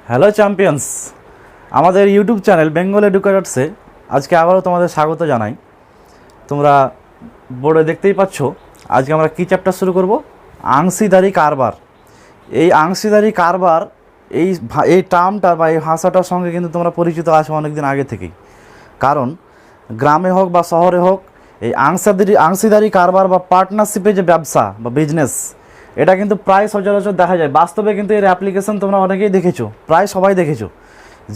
Hello champions, আমাদের YouTube channel Bengal এডুকেটার্সে আজকে আবারও তোমাদের স্বাগত জানাই। তোমরা বোর্ডে দেখতেই পাচ্ছ আজকে আমরা কী চ্যাপ্টার শুরু করব, অংশীদারি কারবার। এই অংশীদারি কারবার এই টার্মটা বা এই ভাষাটার সঙ্গে কিন্তু তোমরা পরিচিত আছো অনেক দিন আগে থেকেই। কারণ গ্রামে হোক বা শহরে হোক এই অংশীদারি কারবার বা পার্টনারশিপে যে ব্যবসা বা বিজনেস, এটা কিন্তু প্রায় সচরাচর দেখা যায়। বাস্তবে কিন্তু এর অ্যাপ্লিকেশন তোমরা অনেকেই দেখেছো, প্রায় সবাই দেখেছো।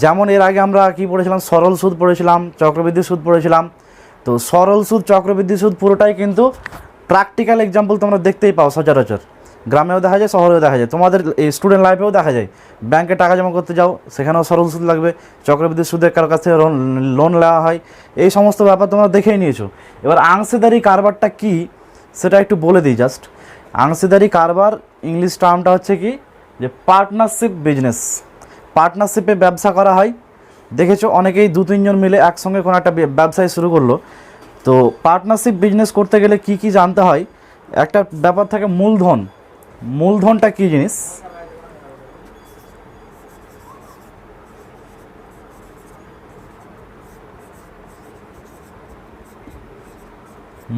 যেমন এর আগে আমরা কি পড়েছিলাম, সরল সুদ পড়েছিলাম, চক্রবৃদ্ধি সুদ পড়েছিলাম। তো সরল সুদ, চক্রবৃদ্ধি সুদ পুরোটাই কিন্তু প্র্যাকটিক্যাল এক্সাম্পল তোমরা দেখতেই পাও সচরাচর। গ্রামেও দেখা যায়, শহরেও দেখা যায়, তোমাদের এই স্টুডেন্ট লাইফেও দেখা যায়। ব্যাংকে টাকা জমা করতে যাও, সেখানেও সরল সুদ লাগবে, চক্রবৃদ্ধি সুদের কারোর কাছ থেকে লোন নেওয়া হয়। এই সমস্ত ব্যাপার তোমরা দেখেই নিয়েছো। এবার অংশীদারি কারবারটা কি সেটা একটু বলে দিই জাস্ট। অংশীদারি কারবার ইংলিশ টার্মটা হচ্ছে কি, যে পার্টনারশিপ বিজনেস। পার্টনারশিপে ব্যবসা করা হয়। দেখেছো অনেকেই 2-3 জন মিলে একসঙ্গে কোনো একটা ব্যবসায় শুরু করলো। তো পার্টনারশিপ বিজনেস করতে গেলে কি কি জানতে হয়, একটা ব্যাপার থাকে মূলধন। মূলধনটা কি জিনিস,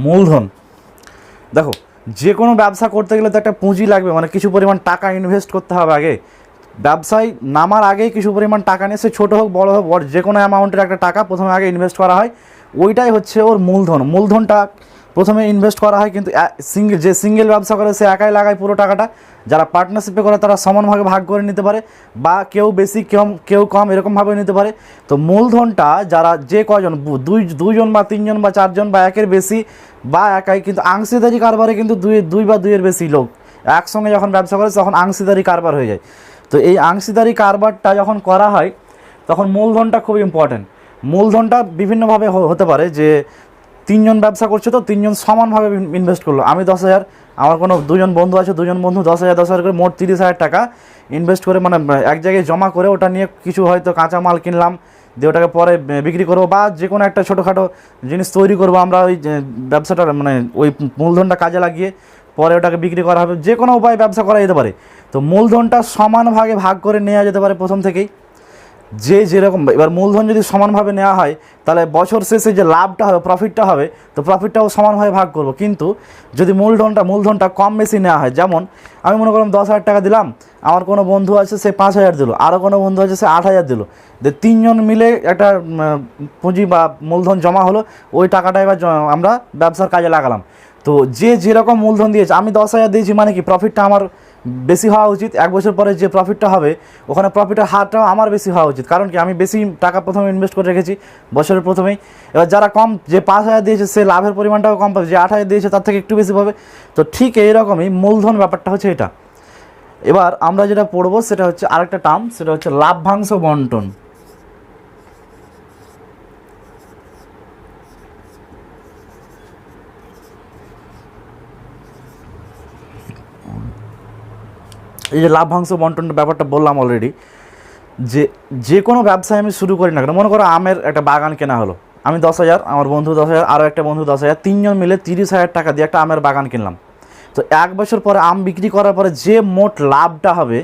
মূলধন। দেখো, যে কোনো ব্যবসা করতে গেলে তো একটা পুঁজি লাগবে, মানে কিছু পরিমাণ টাকা ইনভেস্ট করতে হবে আগে। ব্যবসায় নামার আগেই কিছু পরিমাণ টাকা নিয়ে, সে ছোটো হোক বড় হোক, যে কোনো অ্যামাউন্টের একটা টাকা প্রথমে আগে ইনভেস্ট করা হয়। ওইটাই হচ্ছে ওর মূলধন। মূলধনটা প্রথমে ইনভেস্ট করা হয়, কিন্তু সিঙ্গেল ব্যবসা করে সে একাই লাগায় পুরো টাকাটা। যারা পার্টনারশিপে করে তারা সমানভাবে ভাগ করে নিতে পারে, বা কেউ বেশি কেউ কম এরকমভাবে নিতে পারে। তো মূলধনটা যারা যে কজন, দুইজন বা 3জন বা 4জন বা একের বেশি বা একাই, কিন্তু অংশীদারি কারবারে কিন্তু দুই বা দুইয়ের বেশি লোক একসঙ্গে যখন ব্যবসা করে তখন অংশীদারি কারবার হয়ে যায়। তো এই অংশীদারি কারবারটা যখন করা হয় তখন মূলধনটা খুব ইম্পর্টেন্ট। মূলধনটা বিভিন্নভাবে হতে পারে, যে 3জন ব্যবসা করছে, তো 3জন সমানভাবে ইনভেস্ট করলো। আমি 10,000, আমার কোনো 2জন বন্ধু আছে, 2জন বন্ধু 10,000 করে, মোট 30,000 টাকা ইনভেস্ট করে, মানে এক জায়গায় জমা করে, ওটা নিয়ে কিছু হয়তো কাঁচা মাল কিনলাম, দিয়ে ওটাকে পরে বিক্রি করবো, বা যে কোনো একটা ছোটোখাটো জিনিস তৈরি করবো আমরা ওই ব্যবসাটা, মানে ওই মূলধনটা কাজে লাগিয়ে পরে ওটাকে বিক্রি করা হবে। যে কোনো উপায়ে ব্যবসা করা যেতে পারে। তো মূলধনটা সমান ভাগে ভাগ করে নেওয়া যেতে পারে প্রথম থেকেই, যে যেরকম। এবার মূলধন যদি সমানভাবে নেওয়া হয় তাহলে বছর শেষে যে লাভটা হবে, প্রফিটটা হবে, তো প্রফিটটাও সমানভাবে ভাগ করব। কিন্তু যদি মূলধনটা কম বেশি নেওয়া হয়, যেমন আমি মনে করলাম 10,000 টাকা দিলাম, আমার কোনো বন্ধু আছে সে 5,000 দিল, আরও কোনো বন্ধু আছে সে 8,000 দিল, 3জন মিলে একটা পুঁজি বা মূলধন জমা হলো। ওই টাকাটা এবার আমরা ব্যবসার কাজে লাগালাম। তো যে যেরকম মূলধন দিয়েছে, আমি 10,000 দিয়েছি মানে কি, প্রফিটটা আমার বেশি হওয়া উচিত। 1 বছর পরে যে প্রফিটটা হবে ওখানে প্রফিটের হারটাও আমার বেশি হওয়া উচিত। কারণ কি, আমি বেশি টাকা প্রথমে ইনভেস্ট করে রেখেছি বছরের প্রথমেই। এবার যারা কম, যে 5,000 দিয়েছে সে লাভের পরিমাণটাও কম পাবে, যে 8,000 দিয়েছে তার থেকে একটু বেশি পাবে। তো ঠিক এইরকমই মূলধন ব্যাপারটা হচ্ছে এটা। এবার আমরা যেটা পড়বো সেটা হচ্ছে আরেকটা টার্ম, সেটা হচ্ছে লাভ্যাংশ বন্টন। এই যে লাভ্যাংশ বন্টনের ব্যাপারটা বললাম অলরেডি, যে কোনো ব্যবসায় আমি শুরু করি না কেন, মনে করো আমের একটা বাগান কেনা হলো, আমি 10,000, আমার বন্ধু 10,000, আরও একটা বন্ধু 10,000, 3জন মিলে 30,000 টাকা দিয়ে একটা আমের বাগান কিনলাম। তো 1 বছর পরে আম বিক্রি করার পরে যে মোট লাভটা হবে,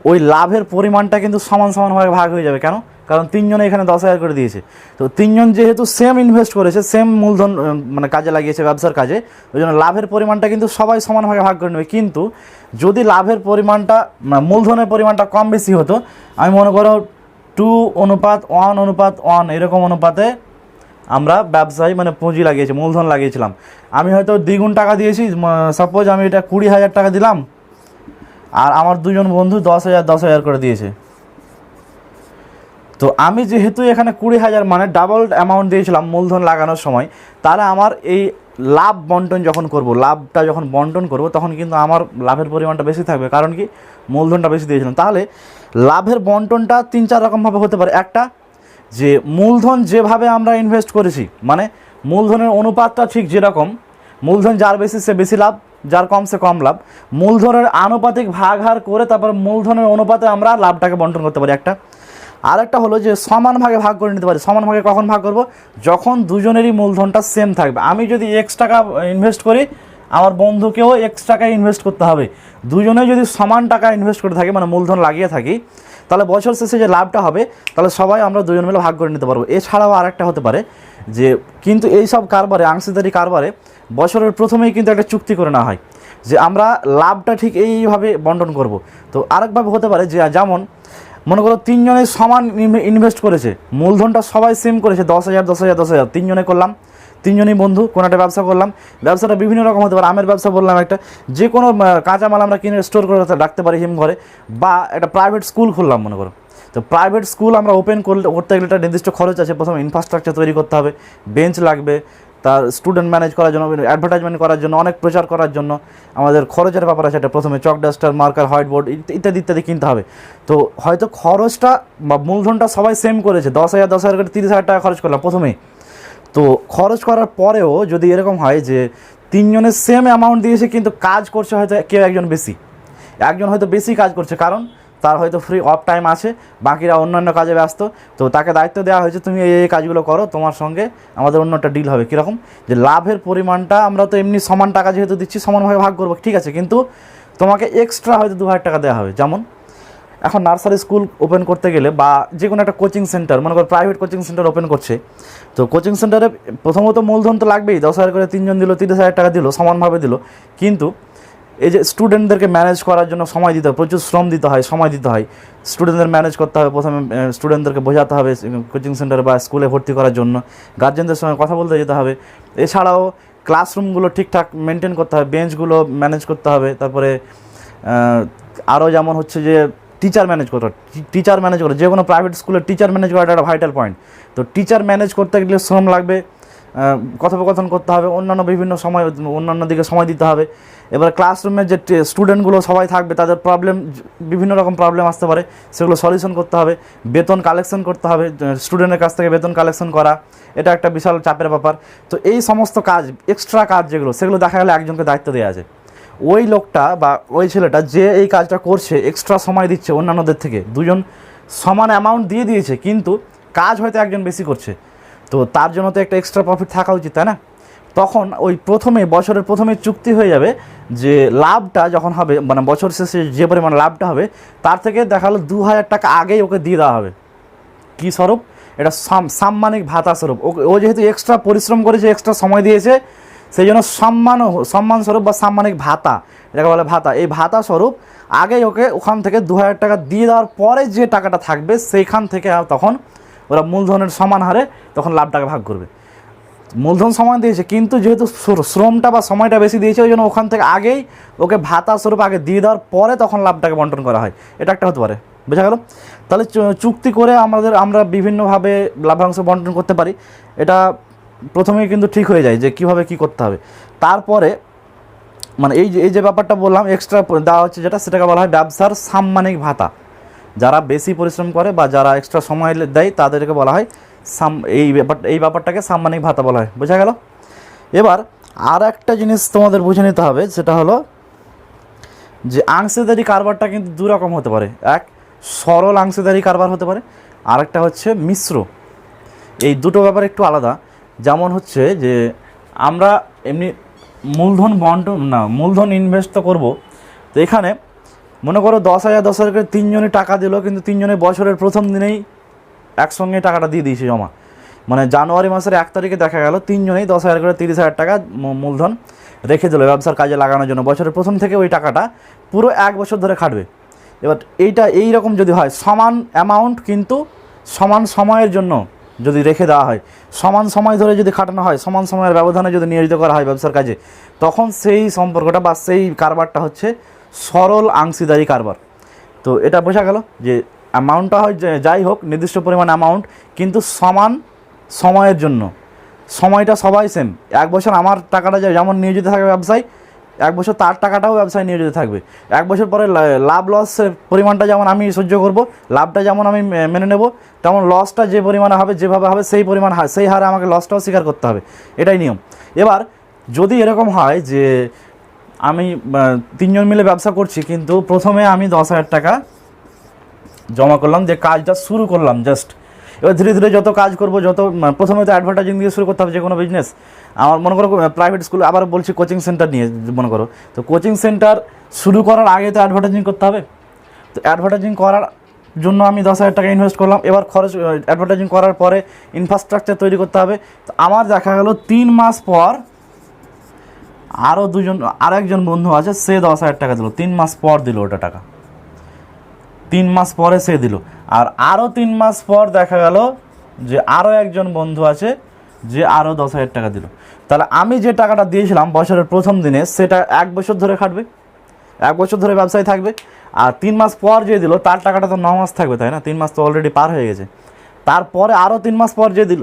ওই লাভের পরিমাণটা কিন্তু সমানভাবে ভাগ হয়ে যাবে। কেন? কারণ 3জনে এখানে 10,000 করে দিয়েছে। তো 3জন যেহেতু সেম ইনভেস্ট করেছে, সেম মূলধন মানে কাজে লাগিয়েছে ব্যবসার কাজে, ওই জন্য লাভের পরিমাণটা কিন্তু সবাই সমানভাবে ভাগ করে নেবে। কিন্তু যদি লাভের পরিমাণটা, মূলধনের পরিমাণটা কম বেশি হতো, আমি মনে করো 2:1:1 এরকম অনুপাতে আমরা ব্যবসায় মানে পুঁজি লাগিয়েছি, মূলধন লাগিয়েছিলাম। আমি হয়তো দ্বিগুণ টাকা দিয়েছি, সাপোজ আমি এটা 20,000 টাকা দিলাম, আর আমার 2জন বন্ধু 10,000 করে দিয়েছে। তো আমি যেহেতু এখানে 20,000 মানে ডাবল অ্যামাউন্ট দিয়েছিলাম মূলধন লাগানোর সময়, তাহলে আমার এই লাভ বন্টন যখন করব, লাভটা যখন বন্টন করব, তখন কিন্তু আমার লাভের পরিমাণটা বেশি থাকবে। কারণ কি, মূলধনটা বেশি দিয়েছিলাম। তাহলে লাভের বন্টনটা 3-4 রকমভাবে হতে পারে। একটা, যে মূলধন যেভাবে আমরা ইনভেস্ট করেছি, মানে মূলধনের অনুপাতটা ঠিক যেরকম, মূলধন যার বেশি সে বেশি লাভ, যার কম সে কম লাভ, মূলধনের আনুপাতিক ভাগ হার করে তারপর মূলধনের অনুপাতে আমরা লাভটাকে বন্টন করতে পারি একটা। আরেকটা হলো যে সমান ভাগে ভাগ করে নিতে পারি। সমান ভাগে কখন ভাগ করব? যখন দুজনেরই মূলধনটা সেম থাকবে। আমি যদি X টাকা ইনভেস্ট করি, আমার বন্ধুকেও X টাকা ইনভেস্ট করতে হবে। দুজনে যদি সমান টাকা ইনভেস্ট করে থাকি, মানে মূলধন লাগিয়ে থাকি, তাহলে বছর শেষে যে লাভটা হবে তাহলে সবাই আমরা দুজন মিলে ভাগ করে নিতে পারবো। এছাড়াও আরেকটা হতে পারে যে কিন্তু এই সব কারবারে, অংশীদারি কারবারে বছরের প্রথমেই কিন্তু একটা চুক্তি করে নেওয়া হয় যে আমরা লাভটা ঠিক এইভাবে বন্টন করব। তো আরেকভাবে হতে পারে যে যেমন মনে করো তিনজনে সমান ইনভেস্ট করেছে, মূলধনটা সবাই সেম করেছে, 10,000 10,000 10,000, তিনজনে করলাম, তিনজনই বন্ধু কোনো একটা ব্যবসা করলাম। ব্যবসাটা বিভিন্ন রকম হতে পারে, আমের ব্যবসা বললাম একটা, যে কোনো কাঁচামাল আমরা কিনে স্টোর করে রাখতে পারি হিমঘরে, বা একটা প্রাইভেট স্কুল খুললাম মনে করো। তো প্রাইভেট স্কুল আমরা ওপেন করতে গেলে একটা নির্দিষ্ট খরচ আছে, প্রথমে ইনফ্রাস্ট্রাকচার তৈরি করতে হবে, বেঞ্চ লাগবে, তার স্টুডেন্ট ম্যানেজ করার জন্য, অ্যাডভার্টাইজমেন্ট করার জন্য, অনেক প্রচার করার জন্য আমাদের খরচের ব্যাপার আছে। এটা প্রথমে chalk duster, marker, white board ইত্যাদি ইত্যাদি কিনতে হবে। তো হয়তো খরচটা বা মূলধনটা সবাই সেম করেছে, 10,000 10,000 করে 30,000 টাকা খরচ করলাম প্রথমেই। তো খরচ করার পরেও যদি এরকম হয় যে তিনজনের সেম অ্যামাউন্ট দিয়েছে কিন্তু কাজ করছে হয়তো কেউ একজন হয়তো বেশি কাজ করছে, কারণ তার হয়তো ফ্রি অফ টাইম আছে, বাকিরা অন্যান্য কাজে ব্যস্ত, তো তাকে দায়িত্ব দেওয়া হয়েছে তুমি এই কাজগুলো করো, তোমার সঙ্গে আমাদের অন্য একটা ডিল হবে। কীরকম, যে লাভের পরিমাণটা আমরা তো এমনি সমান টাকা যেহেতু দিচ্ছি সমানভাবে ভাগ করবো, ঠিক আছে, কিন্তু তোমাকে এক্সট্রা হয়তো 2,000 টাকা দেওয়া হবে। যেমন এখন নার্সারি স্কুল ওপেন করতে গেলে বা যে কোনো একটা কোচিং সেন্টার, মনে করো প্রাইভেট কোচিং সেন্টার ওপেন করছে, তো কোচিং সেন্টারে প্রথমত মূলধন তো লাগবেই, 10,000 করে তিনজন দিল, 30,000 টাকা দিল, সমানভাবে দিল, কিন্তু এই যে স্টুডেন্টদেরকে ম্যানেজ করার জন্য সময় দিতে হয়, প্রচুর শ্রম দিতে হয়, সময় দিতে হয়, স্টুডেন্টদের ম্যানেজ করতে হবে, প্রথমে স্টুডেন্টদেরকে বোঝাতে হবে কোচিং সেন্টারে বা স্কুলে ভর্তি করার জন্য, গার্জেনদের সঙ্গে কথা বলতে যেতে হবে, এছাড়াও ক্লাসরুমগুলো ঠিকঠাক মেনটেন করতে হবে, বেঞ্চগুলো ম্যানেজ করতে হবে, তারপরে আরও যেমন হচ্ছে যে টিচার ম্যানেজ করা, যে কোনো প্রাইভেট স্কুলের টিচার ম্যানেজ করাটা একটা ভাইটাল পয়েন্ট। তো টিচার ম্যানেজ করতে গেলে শ্রম লাগবে, কথোপকথন করতে হবে, বিভিন্ন সময় অন্যান্য দিকে সময় দিতে হবে। এবার ক্লাসরুমের যে স্টুডেন্টগুলো সবাই থাকবে তাদের বিভিন্ন রকম প্রবলেম আসতে পারে, সেগুলো সলিউশন করতে হবে, বেতন কালেকশন করতে হবে, স্টুডেন্টের কাছ থেকে বেতন কালেকশন করা, এটা একটা বিশাল চাপের ব্যাপার। তো এই সমস্ত কাজ, এক্সট্রা কাজ যেগুলো, সেগুলো দেখা গেলে একজনকে দায়িত্ব দেওয়া আছে। ওই লোকটা বা ওই ছেলেটা যে এই কাজটা করছে, এক্সট্রা সময় দিচ্ছে অন্যান্যদের থেকে, দুজন সমান অ্যামাউন্ট দিয়ে দিয়েছে, কিন্তু কাজ হয়তো একজন বেশি করছে, তো তার জন্য তো একটা এক্সট্রা প্রফিট থাকা উচিত, তাই না? তখন ওই বছরের প্রথমে চুক্তি হয়ে যাবে যে লাভটা যখন হবে, মানে বছর শেষে যে পরিমাণ লাভটা হবে তার থেকে দেখালো 2,000 টাকা আগেই ওকে দিয়ে দেওয়া হবে। কী স্বরূপ? এটা সাম্মানিক ভাতা স্বরূপ। ও যেহেতু এক্সট্রা পরিশ্রম করেছে, এক্সট্রা সময় দিয়েছে, সেই জন্য সম্মান স্বরূপ বা সাম্মানিক ভাতা, এটাকে বলে ভাতা, এই ভাতা স্বরূপ আগেই ওকে ওখান থেকে 2,000 টাকা দিয়ে দেওয়ার পরে যে টাকাটা থাকবে সেইখান থেকে তখন ওরা মূলধনের সমান হারে তখন লাভটাকে ভাগ করবে। মূলধন সমান দিয়েছে, কিন্তু যেহেতু শ্রমটা বা সময়টা বেশি দিয়েছে, ওই জন্য ওখান থেকে আগেই ওকে ভাতা স্বরূপ আগে দিয়ে দেওয়ার পরে তখন লাভটাকে বন্টন করা হয়। এটা একটা হতে পারে, বোঝা গেল? তাহলে চুক্তি করে আমরা বিভিন্নভাবে লাভাংশ বন্টন করতে পারি। এটা প্রথমেই কিন্তু ঠিক হয়ে যায় যে কীভাবে কী করতে হবে। তারপরে মানে এই যে ব্যাপারটা বললাম এক্সট্রা দেওয়া হচ্ছে যেটা, সেটাকে বলা হয় ব্যবসার সাম্মানিক ভাতা। যারা বেশি পরিশ্রম করে বা যারা এক্সট্রা সময় দেয় তাদেরকে বলা হয় এই ব্যাপারটাকে সাম্মানিক ভাতা বলা হয়, বোঝা গেল? এবার আর একটা জিনিস তোমাদের বুঝে নিতে হবে, সেটা হলো যে অংশীদারি কারবারটা কিন্তু দু রকম হতে পারে। এক, সরল অংশীদারি কারবার হতে পারে, আরেকটা হচ্ছে মিশ্র। এই দুটো ব্যাপার একটু আলাদা। যেমন হচ্ছে যে আমরা এমনি মূলধন ইনভেস্ট তো করবো, তো এখানে মনে করো 10,000 করে তিনজনে টাকা দিল, কিন্তু তিনজনে বছরের প্রথম দিনেই একসঙ্গে টাকাটা দিয়ে দিয়েছে জমা। মানে জানুয়ারি মাসের 1 তারিখে দেখা গেল তিনজনেই 10,000 করে 30,000 টাকা মূলধন রেখে দিল ব্যবসার কাজে লাগানোর জন্য, বছরের প্রথম থেকে ওই টাকাটা পুরো 1 বছর ধরে খাটবে। এবার এই রকম যদি হয়, সমান অ্যামাউন্ট কিন্তু সমান সময়ের জন্য যদি রেখে দেওয়া হয়, সমান সময় ধরে যদি খাটানো হয়, সমান সময়ের ব্যবধানে যদি নিয়োজিত করা হয় ব্যবসার কাজে, তখন সেই সম্পর্কটা বা সেই কারবারটা হচ্ছে সরল অংশীদারি কারবার। তো এটা বোঝা গেল যে অ্যামাউন্টটা হয় যাই হোক নির্দিষ্ট পরিমাণ অ্যামাউন্ট, কিন্তু সমান সময়ের জন্য, সময়টা সবাই সেম। 1 বছর আমার টাকাটা যেমন নিয়োজিত থাকবে ব্যবসায়, 1 বছর তার টাকাটাও ব্যবসায় নিয়োজিত থাকবে। 1 বছর পরে লাভ লসের পরিমাণটা যেমন আমি সহ্য করব, লাভটা যেমন আমি মেনে নেব, তেমন লসটা যে পরিমাণে হবে, যেভাবে হবে সেই পরিমাণ সেই হারে আমাকে লসটাও স্বীকার করতে হবে, এটাই নিয়ম। এবার যদি এরকম হয় যে আমি 3 জন মিলে ব্যবসা করছি, কিন্তু প্রথমে আমি 10,000 টাকা জমা করলাম, যে কাজটা শুরু করলাম জাস্ট। এবার ধীরে ধীরে যত কাজ করবো, প্রথমে তো অ্যাডভার্টাইজিং দিয়ে শুরু করতে হবে যে কোনো বিজনেস। আমার মনে করো প্রাইভেট স্কুল, আবার বলছি কোচিং সেন্টার নিয়ে মনে করো, তো কোচিং সেন্টার শুরু করার আগে তো অ্যাডভার্টাইজিং করতে হবে। তো অ্যাডভার্টাইজিং করার জন্য আমি 10,000 টাকা ইনভেস্ট করলাম। এবার খরচ অ্যাডভার্টাইজিং করার পরে ইনফ্রাস্ট্রাকচার তৈরি করতে হবে। তো আমার দেখা গেল 3 মাস পর আরও একজন বন্ধু আছে, সে 10,000 টাকা দিল, 3 মাস পর দিল ওটা টাকা, 3 মাস পরে সে দিল। আর আরও 3 মাস পর দেখা গেল যে আরও একজন বন্ধু আছে যে আরও 10,000 টাকা দিল। তাহলে আমি যে টাকাটা দিয়েছিলাম বছরের প্রথম দিনে সেটা 1 বছর ধরে খাটবে, 1 বছর ধরে ব্যবসায় থাকবে। আর 3 মাস পর যে দিল তার টাকাটা তো 9 মাস থাকবে, তাই না? 3 মাস তো অলরেডি পার হয়ে গেছে। তারপরে আরও 3 মাস পর যে দিল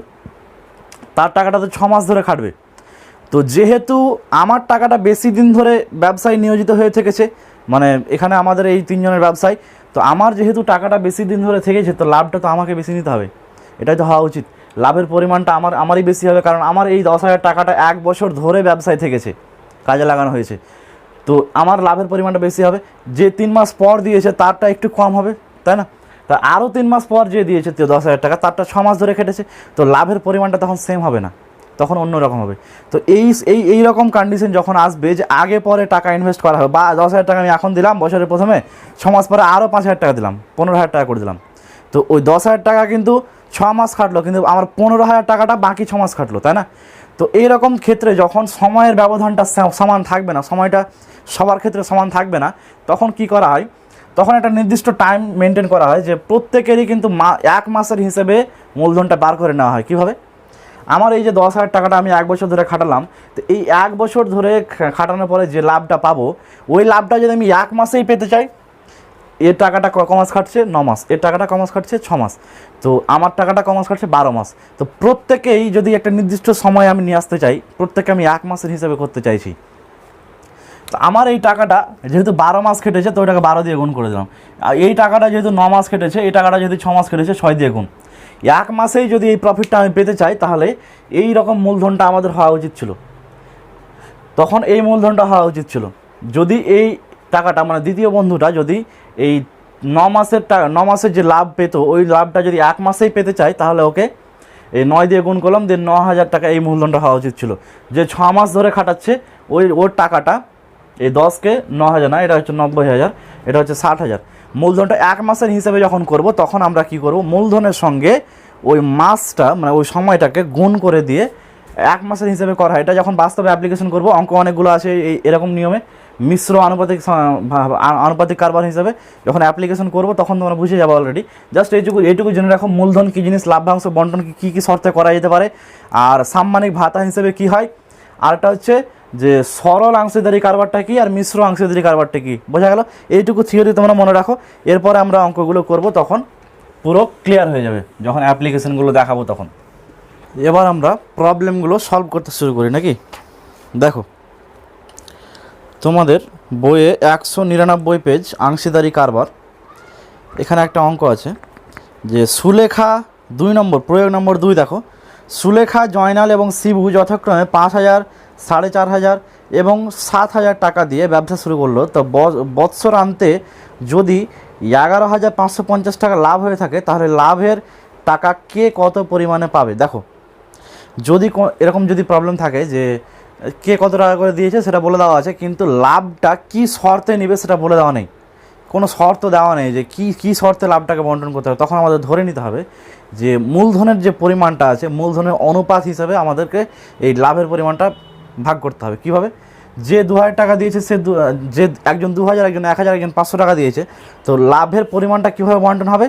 তার টাকাটা তো 6 মাস ধরে খাটবে। তো যেহেতু আমার টাকাটা বেশি দিন ধরে ব্যবসায় নিয়োজিত হয়ে থেকেছে, মানে এখানে আমাদের এই 3 জনের ব্যবসায়, তো আমার যেহেতু টাকাটা বেশি দিন ধরে থেকেছে, তো লাভটা তো আমাকে বেশি নিতে হবে, এটাই তো হওয়া উচিত। লাভের পরিমাণটা আমারই বেশি হবে, কারণ আমার এই 10,000 টাকাটা 1 বছর ধরে ব্যবসায় থেকেছে, কাজে লাগানো হয়েছে। তো আমার লাভের পরিমাণটা বেশি হবে। যে 3 মাস পর দিয়েছে তারটা একটু কম হবে, তাই না? তা আরও 3 মাস পর যে দিয়েছে 10,000 টাকা, তারটা 6 মাস ধরে কেটেছে, তো লাভের পরিমাণটা তখন সেম হবে না, তখন অন্য রকম হবে। তো এই রকম কন্ডিশন যখন আসবে যে আগে পরে টাকা ইনভেস্ট করা হবে, বা 10,000 টাকা আমি এখন দিলাম বছরের প্রথমে, 6 মাস পরে আরও 5,000 টাকা দিলাম, 15,000 টাকা করে দিলাম, তো ওই 10,000 টাকা কিন্তু 6 মাস খাটলো, কিন্তু আমার 15,000 টাকাটা বাকি 6 মাস খাটলো, তাই না? তো এইরকম ক্ষেত্রে যখন সময়ের ব্যবধানটা সমান থাকবে না, সময়টা সবার ক্ষেত্রে সমান থাকবে না, তখন কি করা হয়, তখন একটা নির্দিষ্ট টাইম মেনটেন করা হয় যে প্রত্যেকেরই কিন্তু 1 মাসের হিসেবে মূলধনটা বার করে নেওয়া হয়। কীভাবে? আমার এই যে 10,000 টাকাটা আমি 1 বছর ধরে খাটালাম, তো এই 1 বছর ধরে খাটানোর পরে যে লাভটা পাবো, ওই লাভটা যদি আমি 1 মাসেই পেতে চাই, এর টাকাটা ক মাস খাটছে? 9 মাস। এর টাকাটা ক মাস খাটছে? 6 মাস। তো আমার টাকাটা ক মাস খাটছে? 12 মাস। তো প্রত্যেকেই যদি একটা নির্দিষ্ট সময় আমি নিয়ে আসতে চাই, প্রত্যেকে আমি 1 মাসের হিসেবে করতে চাইছি, তো আমার এই টাকাটা যেহেতু 12 মাস কেটেছে, তো ওইটাকে 12 দিয়ে গুণ করে দিলাম। আর এই টাকাটা যেহেতু 9 মাস কেটেছে, এই টাকাটা যদি 6 মাস কেটেছে, 6 দিয়ে গুণ। 1 মাসেই যদি এই প্রফিটটা আমি পেতে চাই, তাহলে এই রকম মূলধনটা আমাদের হওয়া উচিত ছিল, তখন এই মূলধনটা হওয়া উচিত ছিল। যদি এই টাকাটা, মানে দ্বিতীয় বন্ধুটা যদি এই 9 মাসের যে লাভ পেত, ওই লাভটা যদি 1 মাসেই পেতে চাই, তাহলে ওকে এই 9 দিয়ে গুণ করলাম, দিয়ে 9,000 টাকা এই মূলধনটা হওয়া উচিত ছিল। যে 6 মাস ধরে খাটাচ্ছে, ওর টাকাটা এই 10কে 9,000 না, এটা হচ্ছে 90,000, এটা হচ্ছে 60,000। মূলধনটা 1 মাসের হিসেবে যখন করব, তখন আমরা কি করব, মূলধনের সঙ্গে ওই মাসটা, মানে ওই সময়টাকে গুণ করে দিয়ে 1 মাসের হিসেবে করা হয়। এটা যখন বাস্তবে অ্যাপ্লিকেশন করব, অঙ্ক অনেকগুলো আছে এরকম নিয়মে, মিশ্র আনুপাতিক কারবার হিসেবে যখন অ্যাপ্লিকেশন করব, তখন তোমরা বুঝে যাবো অলরেডি। জাস্ট এইটুকু জেনে রাখো, মূলধন কী জিনিস, লাভ্যাংশ বন্টন কী শর্তে করা যেতে পারে, আর সাম্মানিক ভাতা হিসেবে কি হয়, আরটা হচ্ছে যে সরল অংশীদারি কারবারটা কি, আর মিশ্র অংশীদারি কারবারটা কি। বোঝা গেল? এইটুকু থিওরি তোমরা মনে রাখো, এরপরে আমরা অঙ্কগুলো করব, তখন পুরো ক্লিয়ার হয়ে যাবে যখন অ্যাপ্লিকেশনগুলো দেখাবো তখন। এবার আমরা প্রবলেমগুলো সলভ করতে শুরু করি নাকি। দেখো, তোমাদের বইয়ে 199 পেজ অংশীদারি কারবার, এখানে একটা অঙ্ক আছে যে সুলেখা 2 নম্বর, প্রয়োগ নম্বর 2, দেখো, সুলেখা, জয়নাল এবং শিবু যথাক্রমে 5,000, 4,500 এবং 7,000 টাকা দিয়ে ব্যবসা শুরু করলো। তো বৎসরান্তে যদি 11,550 টাকা লাভ হয়ে থাকে, তাহলে লাভের টাকা কে কত পরিমাণে পাবে? দেখো, যদি এরকম যদি প্রবলেম থাকে যে কে কত টাকা করে দিয়েছে সেটা বলে দেওয়া আছে, কিন্তু লাভটা কি শর্তে নেবে সেটা বলে দেওয়া নেই, কোনো শর্ত দেওয়া নেই যে কী শর্তে লাভটাকে বন্টন করতে হবে। তখন আমাদের ধরে নিতে হবে যে মূলধনের যে পরিমাণটা আছে, মূলধনের অনুপাত হিসাবে আমাদেরকে এই লাভের পরিমাণটা ভাগ করতে হবে। কীভাবে? যে 2,000 টাকা দিয়েছে, যে একজন 2,000, একজন 1,000, একজন 500 টাকা দিয়েছে, তো লাভের পরিমাণটা কীভাবে বন্টন হবে?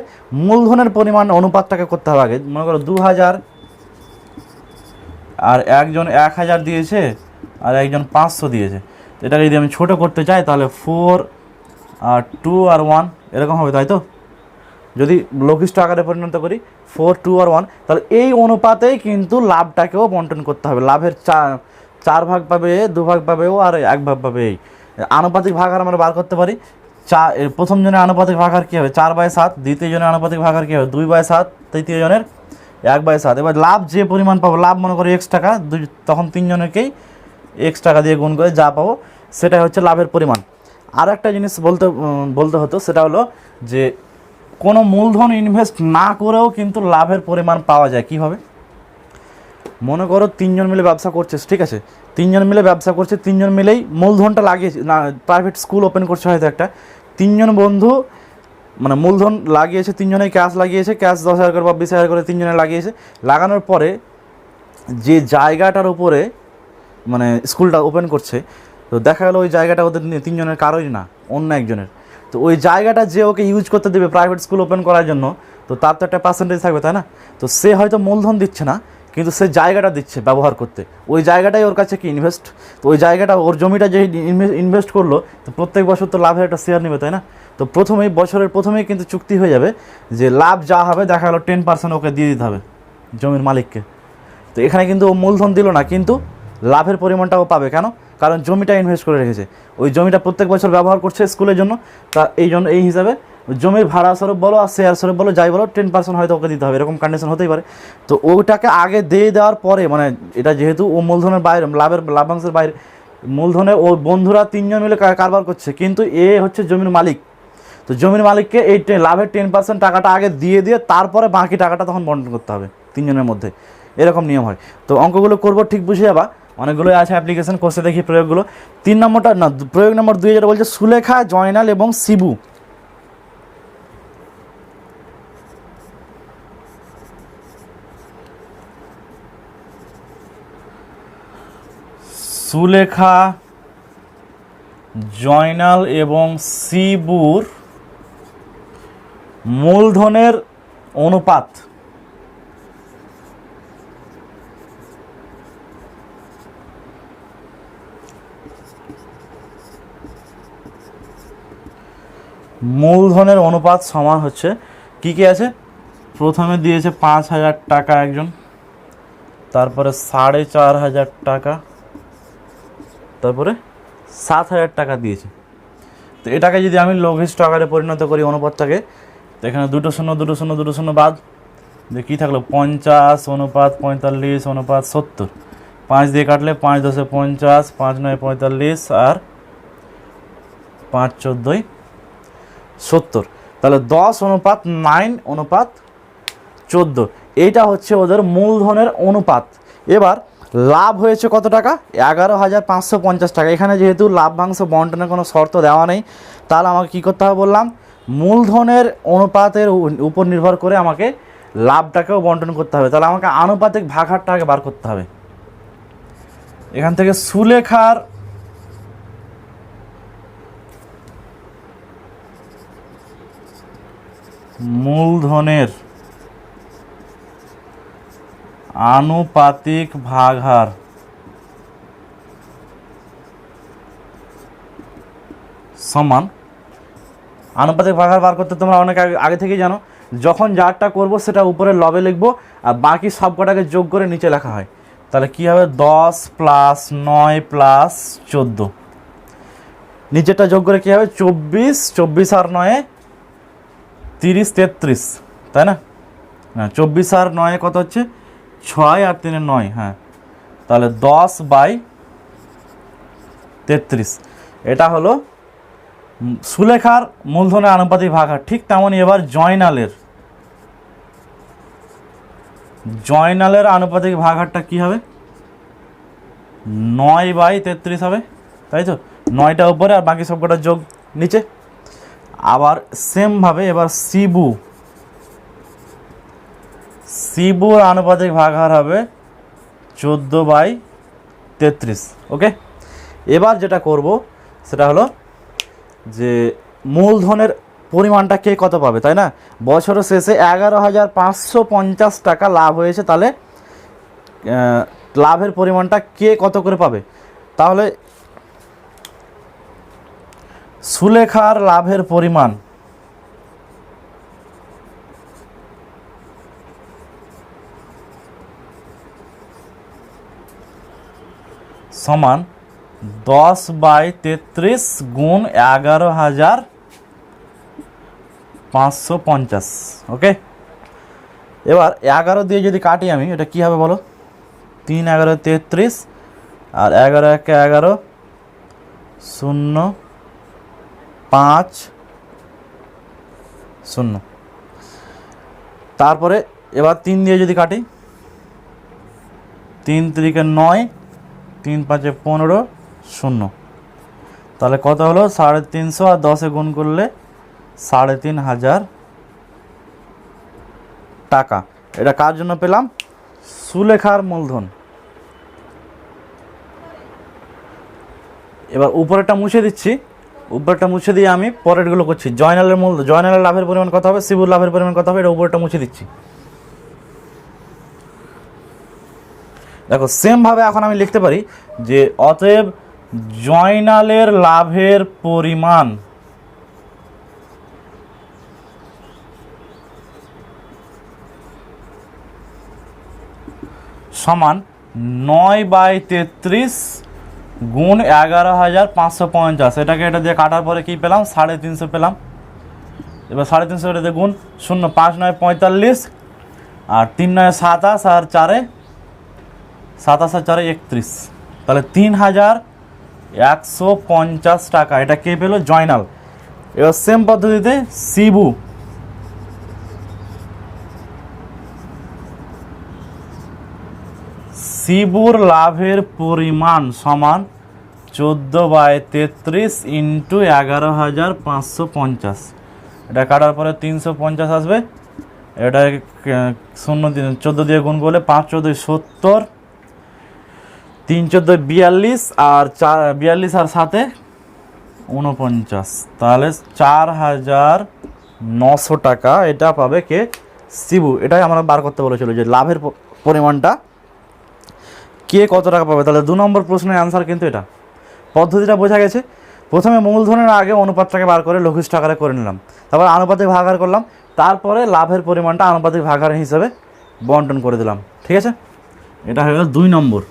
মূলধনের পরিমাণ অনুপাতটাকে করতে হবে আগে। মনে করো 2,000 আর একজন 1,000 দিয়েছে, আর একজন 500 দিয়েছে। তো এটাকে যদি আমি ছোটো করতে চাই, তাহলে 4 আর 2 আর 1 এরকম হবে, তাই তো? যদি লঘিষ্ঠ আকারে পরিণত করি, 4, 2 আর 1, তাহলে এই অনুপাতেই কিন্তু লাভটাকেও বন্টন করতে হবে। লাভের 4 ভাগ পাবে, 2 ভাগ পাবে ও, আর 1 ভাগ পাবে। এই আনুপাতিক ভাগ আর আমরা বার করতে পারি। প্রথম জনের আনুপাতিক ভাগ আর কী হবে? 4/7। দ্বিতীয় জনের আনুপাতিক ভাগ আর কী হবে? 2/7। তৃতীয় জনের 1/7। এবার লাভ যে পরিমাণ পাবো, লাভ মনে করি X টাকা, তখন 3 জনেরকেই X টাকা দিয়ে গুণ করে যা পাবো সেটাই হচ্ছে লাভের পরিমাণ। আর একটা জিনিস বলতে হতো, সেটা হলো যে কোনো মূলধন ইনভেস্ট না করেও কিন্তু লাভের পরিমাণ পাওয়া যায়। কীভাবে? মনে করো 3 জন মিলে ব্যবসা করছে, ঠিক আছে? 3 জন মিলে ব্যবসা করছে, 3 জন মিলেই মূলধনটা লাগিয়েছে, না প্রাইভেট স্কুল ওপেন করছে হয়তো একটা, 3 জন বন্ধু মানে মূলধন লাগিয়েছে, তিনজনেই ক্যাশ লাগিয়েছে, ক্যাশ 10,000 করে বা 20,000 করে তিনজনে লাগিয়েছে। লাগানোর পরে যে জায়গাটার উপরে মানে স্কুলটা ওপেন করছে, তো দেখা গেলো ওই জায়গাটা ওদের তিনজনের কারোই না, অন্য একজনের। তো ওই জায়গাটা যে ওকে ইউজ করতে দেবে প্রাইভেট স্কুল ওপেন করার জন্য, তো তার তো একটা পার্সেন্টেজ থাকবে, তাই না? তো সে হয়তো মূলধন দিচ্ছে না, কিন্তু সে জায়গাটা দিচ্ছে ব্যবহার করতে, ওই জায়গাটাই ওর কাছে কি ইনভেস্ট। তো ওই জায়গাটা, ওর জমিটা যে ইনভেস্ট করলো, তো প্রত্যেক বছর তো লাভের একটা শেয়ার নেবে, তাই না? তো বছরের প্রথমেই কিন্তু চুক্তি হয়ে যাবে যে লাভ যা হবে দেখা গেলো 10% ওকে দিয়ে দিতে হবে জমির মালিককে। তো এখানে কিন্তু ও মূলধন দিল না, কিন্তু লাভের পরিমাণটাও পাবে। কেন? কারণ জমিটা ইনভেস্ট করে রেখেছে, ওই জমিটা প্রত্যেক বছর ব্যবহার করছে স্কুলের জন্য। তা এই হিসাবে জমির ভাড়া স্বরূপ বলো আর শেয়ার স্বরূপ বলো, যাই বলো 10% হয়তো ওকে দিতে হবে, এরকম কন্ডিশন হতেই পারে। তো ওটাকে আগে দিয়ে দেওয়ার পরে, মানে এটা যেহেতু ও মূলধনের বাইরে, লাভাংশের বাইরে, মূলধনে ও বন্ধুরা তিনজন মিলে কারবার করছে, কিন্তু এ হচ্ছে জমির মালিক। তো জমির মালিককে এই লাভের 10% টাকাটা আগে দিয়ে তারপরে বাকি টাকাটা তখন বন্টন করতে হবে তিনজনের মধ্যে, এরকম নিয়ম হয়। তো অঙ্কগুলো করবো ঠিক বুঝে যাবা, অনেকগুলোই আছে অ্যাপ্লিকেশন, করতে দেখি প্রয়োগগুলো। 3 নম্বরটা না, প্রয়োগ নম্বর 2 যেটা বলছে, সুলেখা, জয়নাল এবং শিবু। সুলেখা, জয়নাল এবং শিবুর মূলধনের অনুপাত। মূলধনের অনুপাত সমান হচ্ছে, কি কি আছে, প্রথমে দিয়েছে 5,000 টাকা একজন, তারপরে 4,500 টাকা, তারপরে 7,000 টাকা দিয়েছে। তো এটাকে যদি আমি লঘিষ্ঠ আকারে পরিণত করি অনুপাতটাকে, তো এখানে 2 শূন্য 2 শূন্য 2 শূন্য বাদ দিয়ে কী থাকলো, 50 অনুপাত 45 অনুপাত 70। 5 দিয়ে কাটলে 5 10 50, 5 9 45 আর 5 14 70। তাহলে 10 অনুপাত 9 অনুপাত 14, এইটা হচ্ছে ওদের মূলধনের অনুপাত। এবার লাভ হয়েছে কত টাকা, 11,550 টাকা। এখানে যেহেতু লাভ্যাংশ বন্টনের কোনো শর্ত দেওয়া নেই, তাহলে আমাকে কী করতে হবে বললাম, মূলধনের অনুপাতের উপর নির্ভর করে আমাকে লাভটাকেও বন্টন করতে হবে। তাহলে আমাকে আনুপাতিক ভাগহারটা আগে বার করতে হবে। এখান থেকে সুলেখার মূলধনের আনুপাতিক ভাগহার সমান, আনুপাতিক ভাগহার বার করতে তোমরা অনেক আগে থেকেই জানো, যখন যারটা করব সেটা উপরে লবে লিখবো আর বাকি সব কটাকে যোগ করে নিচে লেখা হয়। তাহলে কী হবে, 10 প্লাস 9 প্লাস 14, নিচেরটা যোগ করে কী হবে, 24, 24 আর 9 30 33, তাই না? হ্যাঁ, 24 আর 9 কত হচ্ছে, 6 আর 3 9, হ্যাঁ, তাহলে 10/33। এটা হলো সুলেখার মূলধনের আনুপাতিক ভাগহার। ঠিক তেমনই এবার জয়নালের আনুপাতিক ভাগহারটা কি হবে, 9/33 হবে, তাই তো? 9টা উপরে আর বাকি সবকটা যোগ নিচে। আবার সেমভাবে এবার শিবুর আনুপাতিক ভাগহার হবে 14/33। ওকে, এবার যেটা করব সেটা হলো যে মূলধনের পরিমাণটা কে কত পাবে, তাই না? বছরের শেষে 11,550 টাকা লাভ হয়েছে, তাহলে লাভের পরিমাণটা কে কত করে পাবে? তাহলে সুলেখার লাভের পরিমাণ সমান 10/33 গুণ 11,550। ওকে, এবার 11 দিয়ে যদি কাটি আমি, এটা কী হবে বলো, 3 11 33 আর 11 1 11, 0 5 0। তারপরে এবার 3 দিয়ে যদি কাটি, 3 3 9, 3 5 15 0, তাহলে কত হলো, 350 আর 10 গুণ করলে 3,500 টাকা। এটা কার জন্য পেলাম? সুলেখার মূলধন। এবার উপরেরটা মুছে দিচ্ছি, উপরেরটা মুছে দিয়ে আমি পরেরগুলো করছি। জয়নালের লাভের পরিমাণ কত হবে, শিবুর লাভের পরিমাণ কত হবে, এটা উপরেরটা মুছে দিচ্ছি। দেখো সেমভাবে এখন আমি লিখতে পারি যে অতএব জয়নালের লাভের পরিমাণ সমান 9/33 গুণ 11,550। এটাকে এটা দিয়ে কাটার পরে কি পেলাম? 350 পেলাম। এবার 350 এটা দিয়ে গুণ, 0 5 9 45 আর 3 9 27 আর 4 27 আর 4 31, তাহলে 3,150 টাকা। এটা কে পেলো? জয়নাল। এবার সেম পদ্ধতিতে শিবু, শিবুর লাভের পরিমাণ সমান 14/33 ইন্টু 11,550। এটা কাটার পরে 350 আসবে। এটা 14 দিয়ে গুণ করলে 5 14 70, 3 14 42 আর 42 আর 7 49, তাহলে 4,900 টাকা এটা পাবে কে? শিবু। এটাই আমরা বার করতে বলেছিল যে লাভের পরিমাণটা কে কত টাকা পাবে। তাহলে 2 নম্বর প্রশ্নের অ্যান্সার কিন্তু এটা। পদ্ধতিটা বোঝা গেছে। প্রথমে মূলধনের আগে অনুপাতটাকে বার করে লঘিষ্ঠ আকারে করে নিলাম, তারপর আনুপাতিক ভাগাহার করলাম, তারপরে লাভের পরিমাণটা আনুপাতিক ভাগাহার হিসেবে বন্টন করে দিলাম। ঠিক আছে, এটা হয়ে গেল 2 নম্বর।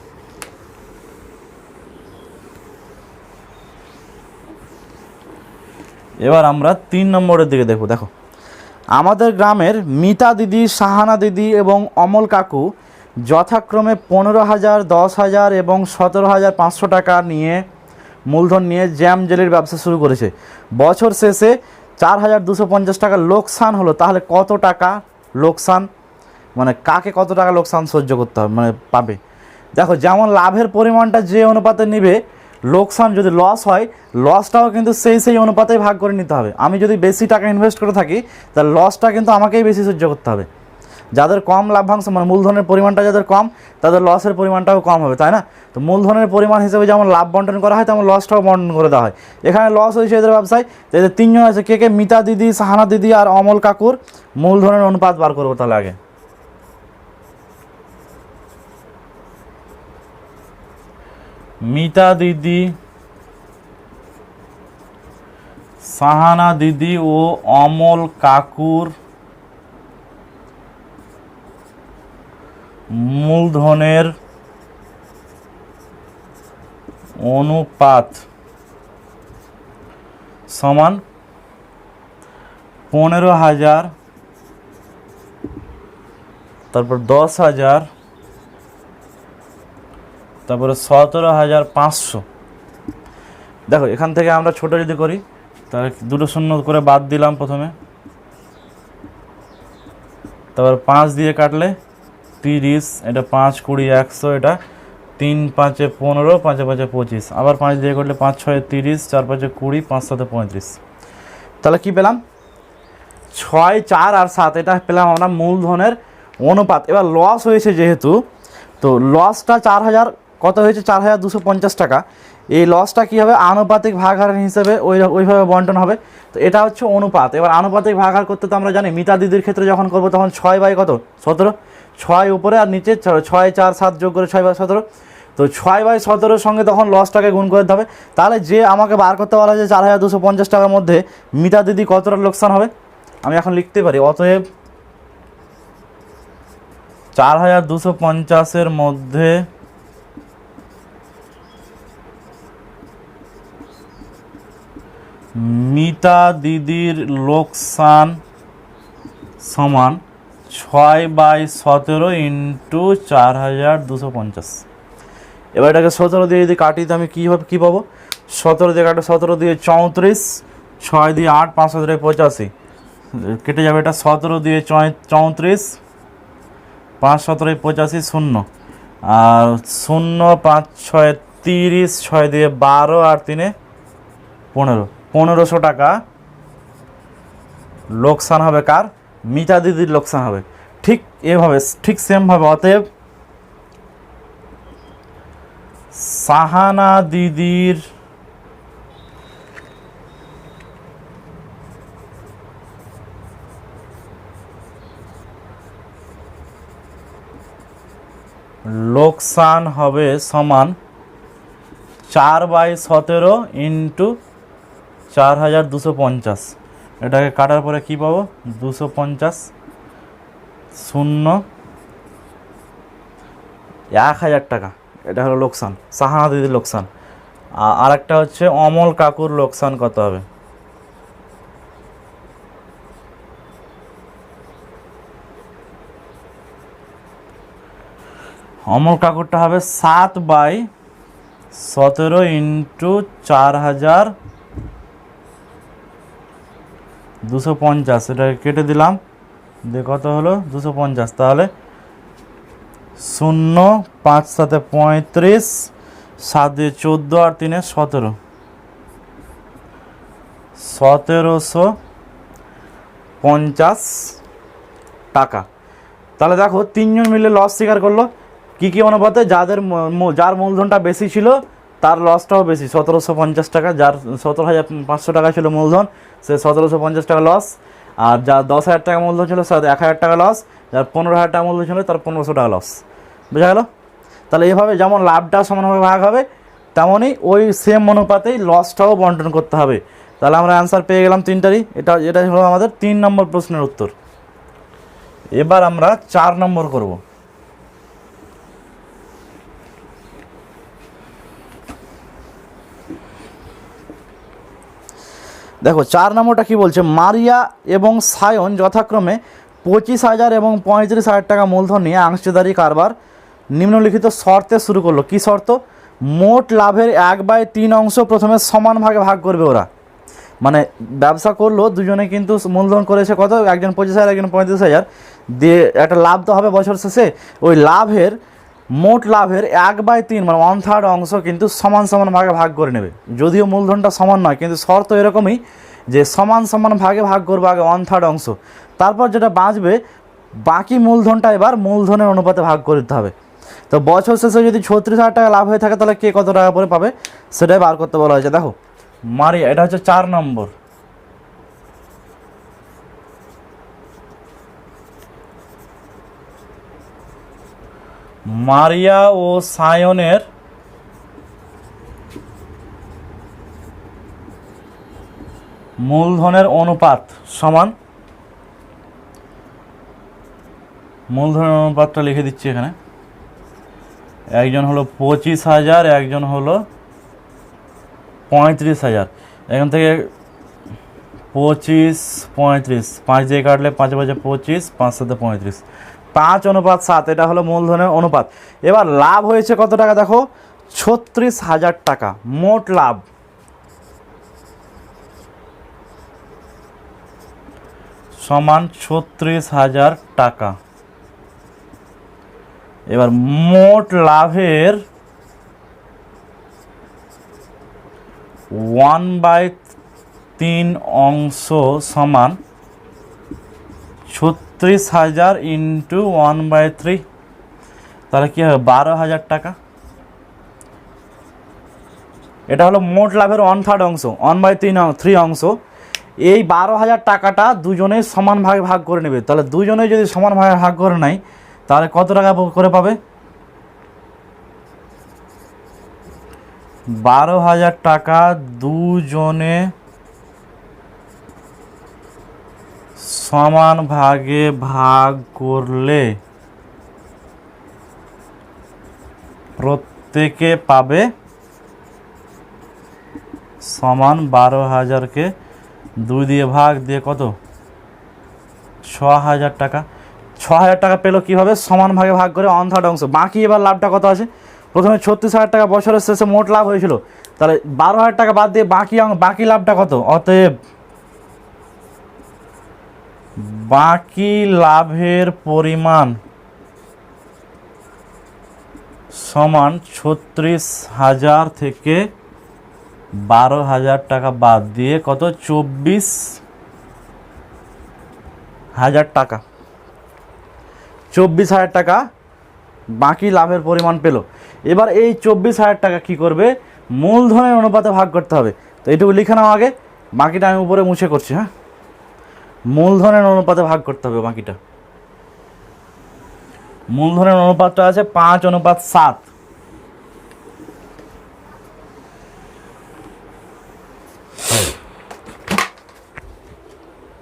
এবার আমরা 3 নম্বরের দিকে দেখব। দেখো আমাদের গ্রামের মিতা দিদি, সাহানা দিদি এবং অমল কাকু যথাক্রমে 15,000, 10,000 এবং 17,500 টাকা নিয়ে মূলধন নিয়ে জ্যাম জেলির ব্যবসা শুরু করেছে। বছর শেষে 4,250 টাকা লোকসান হলো। তাহলে কত টাকা লোকসান, মানে কাকে কত টাকা লোকসান সহ্য করতে হবে, মানে পাবে? দেখো যেমন লাভের পরিমাণটা যে অনুপাতে নিবে, লোকসান যদি লস হয়, লসটাও কিন্তু সেই অনুপাতেই ভাগ করে নিতে হবে। আমি যদি বেশি টাকা ইনভেস্ট করে থাকি, তাহলে লসটা কিন্তু আমাকেই বেশি সহ্য করতে হবে। যাদের কম লাভ্যাংশ, মানে মূলধনের পরিমাণটা যাদের কম, তাদের লসের পরিমাণটাও কম হবে, তাই না? তো মূলধনের পরিমাণ হিসেবে যেমন লাভ বন্টন করা হয়, তেমন লসটাও বন্টন করে দেওয়া হয়। এখানে লস হয়েছে এদের ব্যবসায়, এদের 3 জন আছে। কে? মিতা দিদি, সাহানা দিদি আর অমল কাকুর মূলধনের অনুপাত বার করবো। তাহলে আগে মিতা দিদি, সাহানা দিদি ও অমল কাকুর মূলধনের অনুপাত সমান 15,000, তারপর 10,000, তারপরে 17,500। দেখো এখান থেকে আমরা ছোট যদি করি, তাহলে 2 শূন্য করে বাদ দিলাম প্রথমে, তারপর 5 দিয়ে কাটলে 30, এটা 5 20 100, এটা 3 5 15, 5 5 25, আবার 5 দিয়ে করলে 5 6 30, 4 5 20, 5 7 35। তাহলে কি পেলাম? 6 4 আর 7, এটা পেলাম আমরা মূলধনের অনুপাত। এবার লস হয়েছে যেহেতু, তো লসটা 4,000 কত হয়েছে? 4,250 টাকা। এই লসটা কী হবে? আনুপাতিক ভাগহার হিসেবে ওইভাবে বন্টন হবে। তো এটা হচ্ছে অনুপাত। এবার আনুপাতিক ভাগহার করতে তো আমরা জানি, মিতা দিদির ক্ষেত্রে যখন করবো তখন 6/17, 6 উপরে আর নিচে 6 4 7 যোগ করে 6/17, তো 6/17 সঙ্গে তখন লসটাকে গুণ করে দিতে হবে। তাহলে যে আমাকে বার করতে বলা হয়েছে 4,250 টাকার মধ্যে মিতা দিদি কতটা লোকসান হবে, আমি এখন লিখতে পারি। অতএব 4,250-এর মধ্যে মিতা দিদির লোকসান সমান 6/17 ইন্টু 4,250। এবার এটাকে 17 দিয়ে যদি কাটি, তো আমি কী পাবো? 17 দিয়ে কাটো, 17 দিয়ে 34, 6 দিয়ে 8, 5 7 85, কেটে যাবে। এটা 17 দিয়ে 34, 5 17 85, 0 আর 0 5 6 30, 6 দিয়ে 12 আর 3 15, 1,500 টাকা লোকসান হবে কার? মিতা দিদির লোকসান হবে। ঠিক এভাবে, ঠিক সেমভাবে অতএব সাহানা দিদির লোকসান হবে সমান 4/17 ইন্টু 4250। এটাকে কাটার পরে কি পাবো? 250 শূন্য 1000 টাকা। এটা হলো লোকসান, সাহানা দিদির লোকসান। আর একটা হচ্ছে অমল কাকুর লোকসান কত হবে? অমল কাকুরটা হবে 7/17 ইন্টু 4250। এটা কেটে দিলাম, দিয়ে কত হলো? 250। তাহলে 0 5 7 35, 7 দিয়ে 14 আর 3 17, 1750 টাকা। তাহলে দেখো তিনজন মিলে লস স্বীকার করলো। কী কী অনুপাতে? যার মূলধনটা বেশি ছিল তার লসটাও বেশি, 1750 টাকা। যার 17,500 টাকা ছিল মূলধন, সে 1750 টাকা লস। আর যার 10,000 টাকা মূলধন ছিল তার 1000 টাকা লস। যার 15,000 টাকা মূলধন ছিল তার 1500 টাকা লস। বোঝা গেল? তাহলে এইভাবে যেমন লাভটা সমানভাবে ভাগ হবে, তেমনই ওই সেম অনুপাতেই লসটাও বন্টন করতে হবে। তাহলে আমরা অ্যান্সার পেয়ে গেলাম তিনটারই। এটা হলো আমাদের 3 নম্বর প্রশ্নের উত্তর। এবার আমরা 4 নম্বর করব। দেখো 4 নম্বরটা কি বলছে? মারিয়া এবং সায়ন যথাক্রমে 25,000 এবং 35,000 টাকা মূলধন নিয়ে অংশীদারি কারবার নিম্নলিখিত শর্তে শুরু করলো। কি শর্ত? মোট লাভের 1/3 অংশ প্রথমে সমান ভাগে ভাগ করবে ওরা। মানে ব্যবসা করলো দুজনে, কিন্তু মূলধন করেছে কত? একজন 25,000, একজন 35,000 দিয়ে একটা লাভ তো হবে বছর শেষে। ওই লাভের, মোট লাভের 1/3 মানে 1/3 অংশ কিন্তু সমান সমান ভাগে ভাগ করে নেবে। যদিও মূলধনটা সমান নয়, কিন্তু শর্ত এরকমই যে সমান সমান ভাগে ভাগ করবে আগে 1/3 অংশ, তারপর যেটা বাঁচবে বাকি মূলধনটা এবার মূলধনের অনুপাতে ভাগ করে দিতে হবে। তো বছর শেষে যদি 36,000 টাকা লাভ হয়ে থাকে তাহলে কে কত টাকা করে পাবে সেটাই বার করতে বলা হয়েছে। দেখো মারিয়া, এটা হচ্ছে 4 নম্বর। মারিয়া ও সায়নের মূলধনের অনুপাত সমান, মূলধনের অনুপাতটা লিখে দিচ্ছি এখানে। একজন হলো 25,000, একজন হলো 35,000। এখান থেকে 25 35, 5 দিয়ে কাটলে 5 5 25, 5 7 35, 5:7। এটা হলো মূলধনের অনুপাত। এবার লাভ হয়েছে কত টাকা? দেখো 36,000 টাকা মোট লাভ। সমান 36,000 টাকা। এবার মোট লাভের 1/3 অংশ সমান 36,000 ইন্টু 1/3। তাহলে কী হবে? 12,000 টাকা। এটা হলো মোট লাভের 1/3 অংশ, 1/3 অংশ। এই 12,000 টাকাটা দুজনেই সমান ভাগে ভাগ করে নেবে। তাহলে দুজনে যদি সমান ভাগে ভাগ করে নেয় তাহলে কত টাকা করে পাবে? 12,000 টাকা দুজনে সমান ভাগে ভাগ করলে প্রত্যেকে পাবে সমান 12,000-কে 2 দিয়ে ভাগ দিয়ে কত? 6,000 টাকা। 6,000 টাকা পেলো কীভাবে? সমান ভাগে ভাগ করে 1/3 অংশ। বাকি এবার লাভটা কত আছে? প্রথমে 36,000 টাকা বছরের শেষে মোট লাভ হয়েছিল, তাহলে 12,000 টাকা বাদ দিয়ে বাকি লাভটা কত? অতএব বাকি লাভের পরিমাণ সমান 36,000 থেকে 12,000 টাকা বাদ দিয়ে কত? হাজার টাকা, 24,000 টাকা বাকি লাভের পরিমাণ পেল। এবার এই 24,000 টাকা কী করবে, মূলধনের অনুপাতে ভাগ করতে হবে। তো এইটুকু লিখে নাও আগে, বাকিটা আমি উপরে মুছে করছি। হ্যাঁ, মূলধনের অনুপাতে ভাগ করতে হবে বাকিটা। মূলধনের অনুপাতটা আছে 5:7।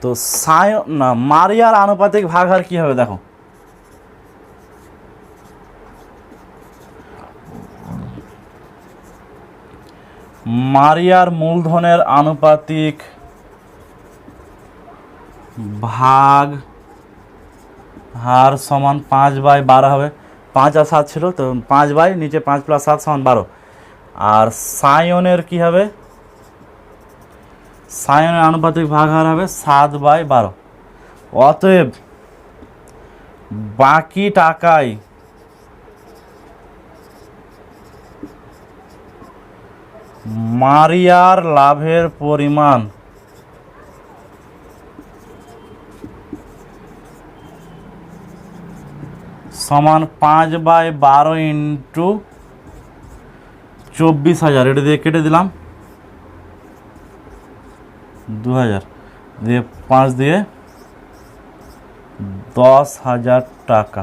তো মারিয়ার আনুপাতিক ভাগ হার কী হবে দেখো, মারিয়ার মূলধনের আনুপাতিক ভাগ হার সমান 5/12 হবে। 5 আর 7 ছিল, তো 5 বাই নিচে 5 + 7 = 12। আর সায়নের কি হবে, সায়নের আনুপাতিক ভাগ হার হবে 7/12। অতএব বাকি টাকায় মারিয়ার লাভের পরিমাণ সমান 5/12 ইন্টু 24,000। এটা দিয়ে কেটে দিলাম 2,000 দিয়ে 5 দিয়ে 10,000 টাকা।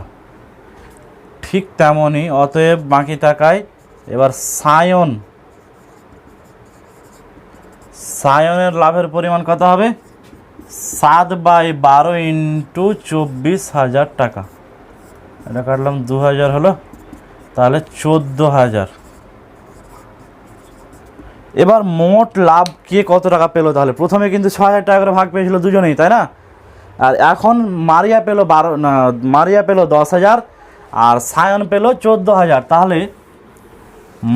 ঠিক তেমনই অতএব বাকি টাকায় এবার সায়নের লাভের পরিমাণ কত হবে, 7/12 ইন্টু 24,000 টাকা। এটা কাটলাম 2,000 হলো, তাহলে 14,000। এবার মোট লাভ কে কত টাকা পেলো, তাহলে প্রথমে কিন্তু 6,000 টাকা করে ভাগ পেয়েছিল দুজনেই, তাই না? আর এখন মারিয়া পেলো 10,000 আর সায়ন পেলো 14,000। তাহলে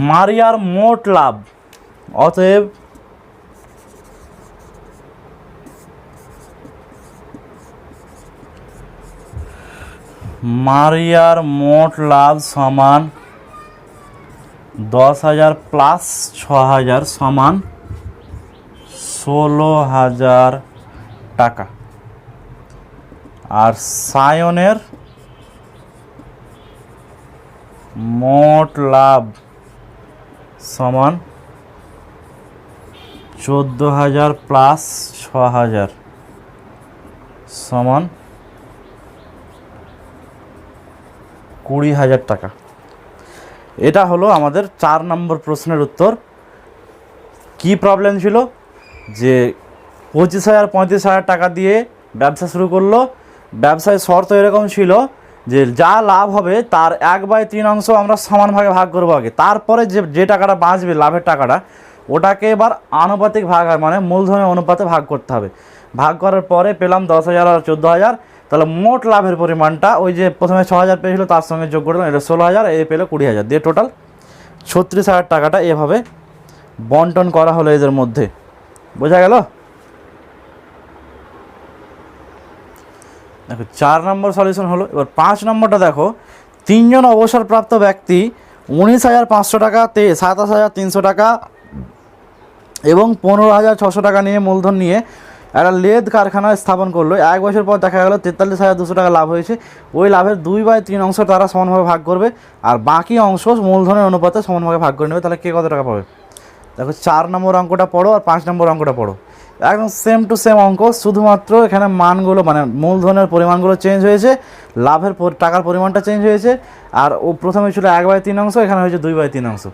মারিয়ার মোট লাভ, অতএব মারিয়ার মোট লাভ সমান 10,000 প্লাস 6,000 সমান 16,000 টাকা। আর সায়নের মোট লাভ সমান 14,000 প্লাস 6,000 সমান 20,000 টাকা। এটা হলো আমাদের 4 নম্বর প্রশ্নের উত্তর। কি প্রবলেম ছিল, যে 25,000 35,000 টাকা দিয়ে ব্যবসা শুরু করলো। ব্যবসায় শর্ত এরকম ছিল যে যা লাভ হবে তার 1/3 অংশ আমরা সমান ভাগে ভাগ করবো আগে, তারপরে যে টাকাটা বাঁচবে লাভের টাকাটা, ওটাকে এবার আনুপাতিক ভাগ হয় মানে মূলধনের অনুপাতে ভাগ করতে হবে। ভাগ করার পরে পেলাম 10,000 আর 14,000। তাহলে মোট লাভের পরিমাণটা ওই যে প্রথমে 6,000 পেয়েছিল তার সঙ্গে যোগ করলাম, এটা 16,000, এ পেলো 20,000, দিয়ে টোটাল 36,000 টাকাটা এভাবে বন্টন করা হলো এদের মধ্যে। বোঝা গেল? দেখো 4 নম্বর সলিউশন হলো। এবার 5 নম্বরটা দেখো, 3 জন অবসরপ্রাপ্ত ব্যক্তি 19,500 টাকা, 27,300 টাকা এবং 15,600 টাকা নিয়ে মূলধন নিয়ে একটা লেদ কারখানা স্থাপন করলো। 1 বছর পর দেখা গেল 43,200 টাকা লাভ হয়েছে। ওই লাভের 2/3 অংশ তারা সমানভাবে ভাগ করবে, আর বাকি অংশ মূলধনের অনুপাতে সমানভাবে ভাগ করে নেবে। তাহলে কে কত টাকা পাবে? দেখো 4 নম্বর অঙ্কটা পড়ো আর 5 নম্বর অঙ্কটা পড়ো, একদম সেম টু সেম অঙ্ক, শুধুমাত্র এখানে মানগুলো মানে মূলধনের পরিমাণগুলো চেঞ্জ হয়েছে, লাভের টাকার পরিমাণটা চেঞ্জ হয়েছে। আর ও প্রথমে ছিল 1/3 অংশ, এখানে হয়েছে 2/3 অংশ।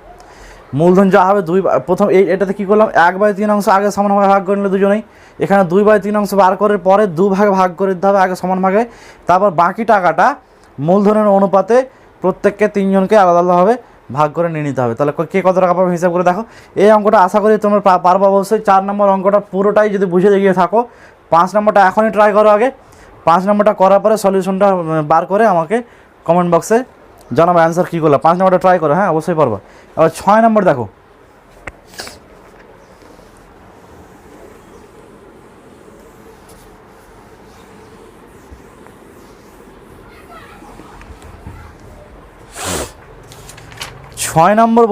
মূলধন যা হবে প্রথম এটাতে কী করলাম, 1/3 অংশ আগে সমানভাবে ভাগ করে নিল দুজনেই। এখানে 2/3 অংশ বার করার পরে 2 ভাগে ভাগ করে দিতে হবে আগে সমান ভাগে, তারপর বাকি টাকাটা মূলধনের অনুপাতে প্রত্যেককে 3 জনকে আলাদা আলাদাভাবে ভাগ করে নিয়ে নিতে হবে। তাহলে কে কত টাকা পাবে হিসাব করে দেখো। এই অঙ্কটা আশা করি তোমরা পারবো অবশ্যই। 4 নম্বর অঙ্কটা পুরোটাই যদি বুঝে গিয়ে থাকো, 5 নম্বরটা এখনই ট্রাই করো আগে। 5 নম্বরটা করার পরে সলিউশনটা বার করে আমাকে কমেন্ট বক্সে জানাবো অ্যান্সার কী করলো। 5 নম্বরটা ট্রাই করো, হ্যাঁ অবশ্যই পারবো। এবার 6 নম্বর দেখো,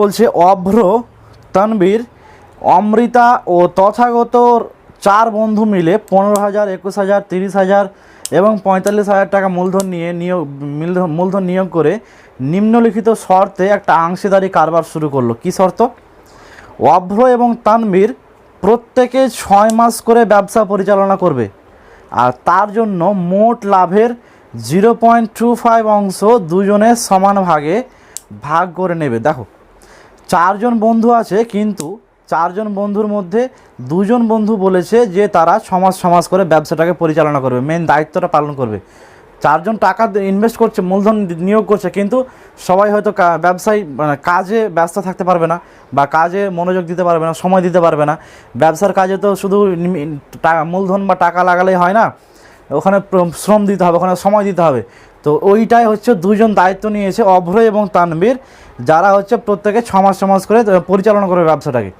বলছে অভ্র, তানবীর, অমৃতা ও তথাগত 4 বন্ধু মিলে 15,000, 21,000, 30,000 এবং 45,000 টাকা মূলধন নিয়ে মূলধন নিয়োগ করে নিম্নলিখিত শর্তে একটা অংশীদারি কারবার শুরু করলো। কি শর্ত? অভ্র এবং তানভীর প্রত্যেকে 6 মাস করে ব্যবসা পরিচালনা করবে, আর তার জন্য মোট লাভের 0.25 অংশ দুজনের সমান ভাগে ভাগ করে নেবে। দেখো, 4 জন বন্ধু আছে, কিন্তু 4 জন বন্ধুর মধ্যে 2 জন বন্ধু বলেছে যে তারা সমাজ করে ব্যবসাটাকে পরিচালনা করবে, মেন দায়িত্বটা পালন করবে। 4 জন টাকা ইনভেস্ট করছে, মূলধন নিয়োগ করছে, কিন্তু সবাই হয়তো ব্যবসায় কাজে ব্যস্ত থাকতে পারবে না, বা কাজে মনোযোগ দিতে পারবে না, সময় দিতে পারবে না। ব্যবসার কাজে তো শুধু মূলধন বা টাকা লাগালেই হয় না, ওখানে শ্রম দিতে হবে, ওখানে সময় দিতে হবে। তো ওইটাই হচ্ছে 2 জন দায়িত্ব নিয়েছে, অভ্র এবং তানভীর, যারা হচ্ছে প্রত্যেকে 6 মাস করে পরিচালনা করবে ব্যবসাটাকে।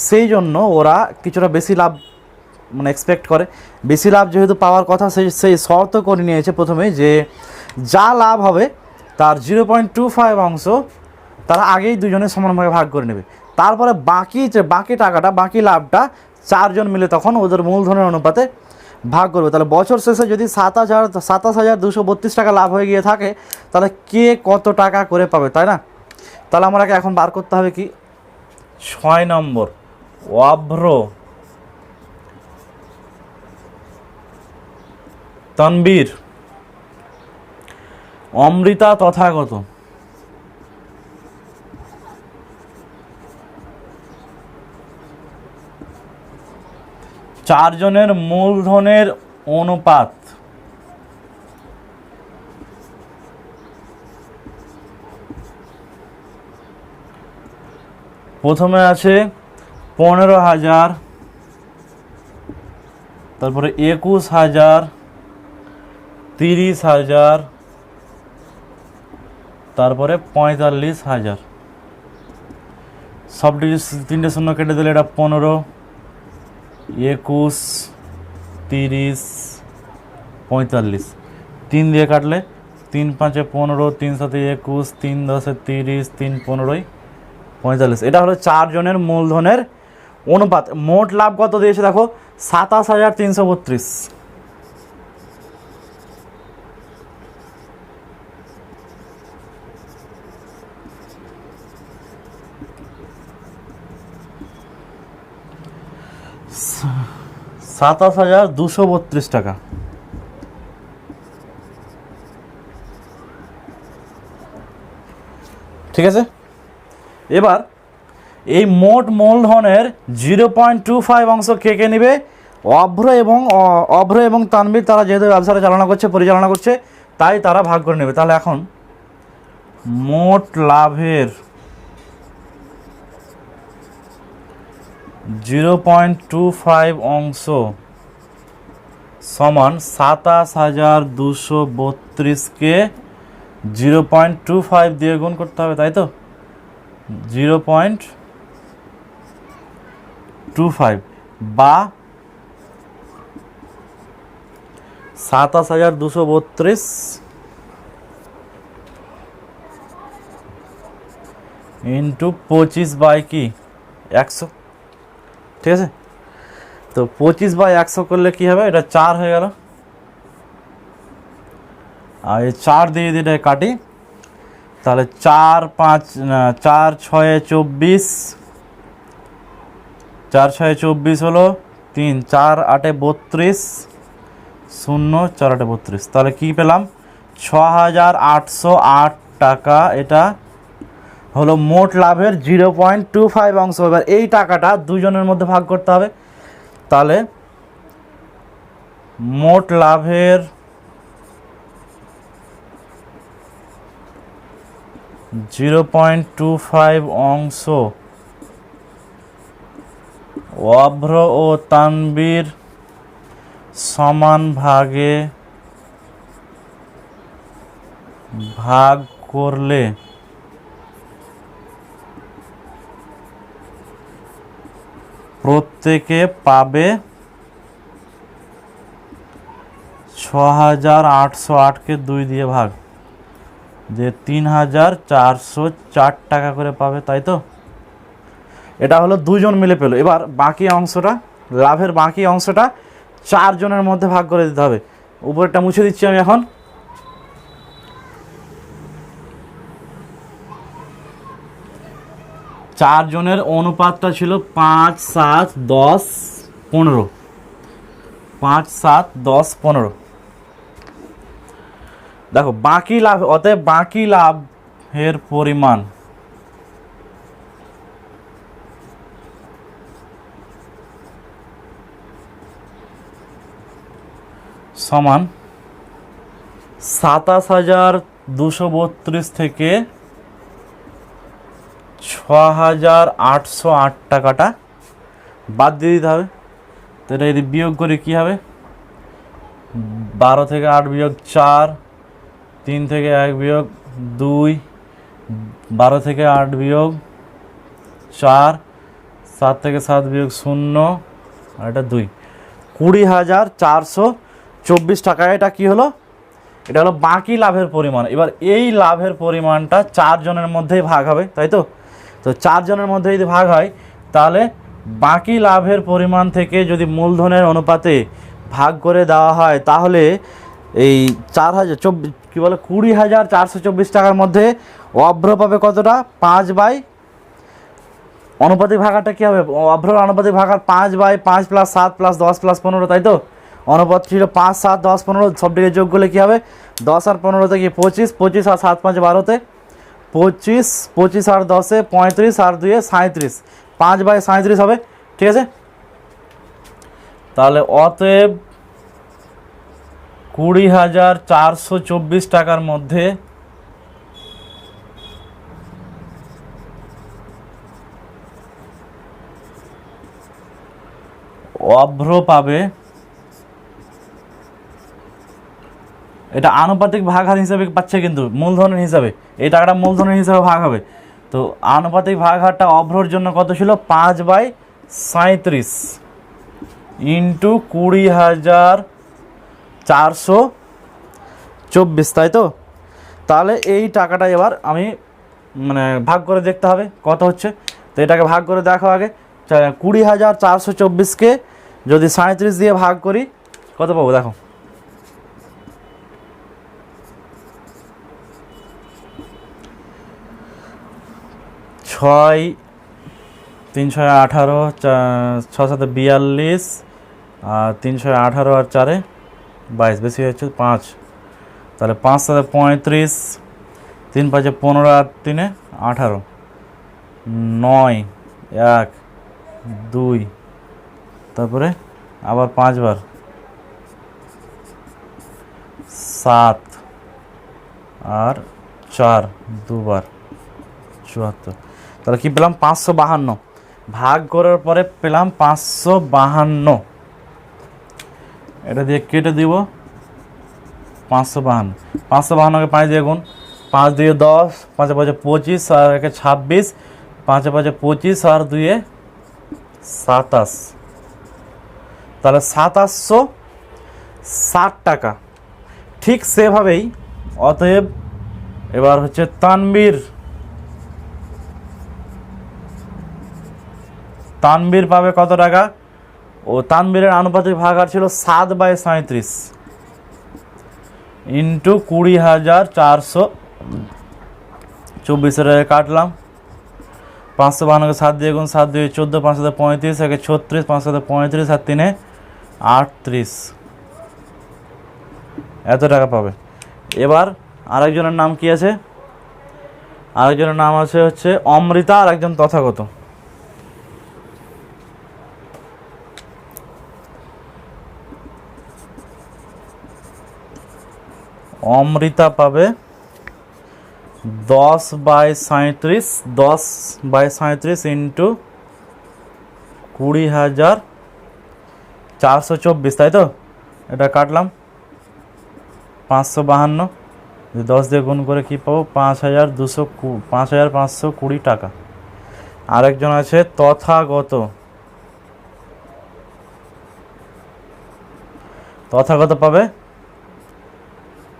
সেই জন্য ওরা কিছুটা বেশি লাভ এক্সপেক্ট করে। বেশি লাভ যেহেতু পাওয়ার কথা, সেই শর্ত করে নিয়েছে প্রথমে যে যা লাভ হবে তার 0.25 অংশ তারা আগেই দুজনের সমানভাবে ভাগ করে নেবে। তারপরে বাকি টাকাটা, বাকি লাভটা 4 জন মিলে তখন ওদের মূলধনের অনুপাতে ভাগ করবে। তাহলে বছর শেষে যদি 27,232 টাকা লাভ হয়ে গিয়ে থাকে, তাহলে কে কত টাকা করে পাবে, তাই না? তাহলে আমাকে এখন বার করতে হবে কি? 6 নম্বর, অভ্র তানভীর অমৃতা তথাগত চারজনের মূলধনের অনুপাত প্রথমে আছে 15,000, তারপরে 21,000, 30,000, তারপরে 45,000। সব 3টে শূন্য কেটে দিলে এটা 15, 21, 30, 45। 3 দিয়ে কাটলে 3 5 15, 3 7 21, 3 10 30, 3 15 45। এটা হলো 4 জনের মূলধনের অনুপাত। মোট লাভ কত দিয়েছে দেখো, 27,332। টাকা। ঠিক আছে, এবার এই মোট মূলধনের 0.25 অংশ কে নেবে? অভ্র এবং তানভীর, তারা যেহেতু ব্যবসাটা পরিচালনা করছে, তাই তারা ভাগ করে নেবে। তাহলে এখন মোট লাভের 0.25 অংশ সমান 27,232কে 0.25 দিয়ে গুণ করতে হবে, তাই তো? 0.25 বা 27,232 ইন্টু 25/100। ঠিক আছে, তো 25/100 করলে কি হবে? এটা 4 হয়ে গেল, আর এই 4 দিয়ে এটা কাটি, তাহলে 4 5 4 6 24, 4 6 24 হলো 3, 4 8 32, 0 4 8 32। তাহলে কি পেলাম? 6,808 টাকা। এটা হলো মোট লাভের 0.25 অংশ। এবার এই টাকাটা 2 জনের মধ্যে ভাগ করতে হবে। তাহলে মোট লাভের 0.25 অংশ অভ্র ও তানভীর সমান ভাগে ভাগ করলে প্রত্যেকে পাবে 6,808কে 2 দিয়ে ভাগ, যে 3,404 টাকা করে পাবে, তাই তো? এটা হলো 2 জন মিলে পেল। এবার বাকি অংশটা, লাভের বাকি অংশটা 4 জনের মধ্যে ভাগ করে দিতে হবে। উপরেরটা মুছে দিচ্ছি আমি এখন। চারজনের অনুপাতটা ছিল 5, 7, 10, 15। 5, 7, 10, 15। দেখো বাকি লাভ, অতএব বাকি লাভের পরিমাণ সমান 27,232 থেকে 6,808 টাকাটা বাদ দিয়ে দিতে হবে। তো এটা যদি বিয়োগ করি কী হবে, 12 থেকে 8 বিয়োগ 4, 3 থেকে 1 বিয়োগ 2, 12 থেকে 8 বিয়োগ 4, 7 থেকে 7 বিয়োগ 0, আর এটা 2, 20,424 টাকা। এটা কি হলো, এটা হলো বাকি লাভের পরিমাণ। এবার এই লাভের পরিমাণটা 4 জনের মধ্যেই ভাগ হবে, তাই তো? তো 4 জনের মধ্যে যদি ভাগ হয় তাহলে বাকি লাভের পরিমাণ থেকে যদি মূলধনের অনুপাতে ভাগ করে দেওয়া হয় তাহলে এই 4,024 কী বলে 20,424 টাকার মধ্যে অভ্র পাবে কতটা, 5 বাই অনুপাতিক ভাগাটা কী হবে, অভ্র অনুপাতিক ভাগার 5/5 + 7 + 10 + 15, তাই তো? অনুপাত ছিল 5, 7, 10, 15, সবটিকে যোগ করলে কী হবে, 10 আর 15 থেকে 25, 25 আর 7, 5, 12তে 25, 25 আর 10-এ 35, আর 2-এ 37, 5/37 হবে, ঠিক আছে? তাহলে অতএব 20,424 টাকার মধ্যে অভ্র পাবে, এটা আনুপাতিক ভাগ হার হিসাবে পাচ্ছে কিন্তু মূলধনের হিসাবে, এই টাকাটা মূলধনের হিসাবে ভাগ হবে। তো আনুপাতিক ভাগ হারটা অভ্রর জন্য কত ছিল, 5/37 ইন্টু 20,424, তাই তো? তাহলে এই টাকাটা এবার আমি মানে ভাগ করে দেখতে হবে কত হচ্ছে। তো এটাকে ভাগ করে দেখো আগে। 20,424কে যদি 37 দিয়ে ভাগ করি কত পাবো দেখো, 6, 3, 6, 18, 6, 7, 42, আর 3, 6, 18 আর 4, 22, বেশি হচ্ছে 5, তাহলে 5, 7, 35, 3, 5, 15 আর 3, 18, 9, 1, 2, তারপরে আবার 5 বার 7 আর 4 2বার 74। তাহলে কি পেলাম, 552। ভাগ করার পরে পেলাম 552। এটা দিয়ে কেটে দিব 552। 552কে 5 দিয়ে গুণ, 5 দিয়ে 10, 5 5 25, আর 1 26, 5 5 25, আর 2 27, তাহলে 2760 টাকা। ঠিক সেভাবেই অতএব এবার হচ্ছে তানবীর পাবে কত টাকা, ও তানবীরের আনুপাতিক ভাগ আর ছিল 7/37 ইন্টু 20,424 কাটলাম। 552কে 7 দিয়ে গুণ, 7 2 14, 5 7 35, 1 36, 5 7 35, আর 3 38, এত টাকা পাবে। এবার আরেকজনের নাম কি আছে, আরেকজনের নাম আছে হচ্ছে অমৃতা, আর একজন তথাগত। অমৃতা পাবে 10/37 ইন্টু 20,424, তাই তো? এটা কাটলাম 552, 10 দিয়ে গুণ করে কি পাবো, 5,520 টাকা। আরেকজন আছে তথাগত, তথাগত পাবে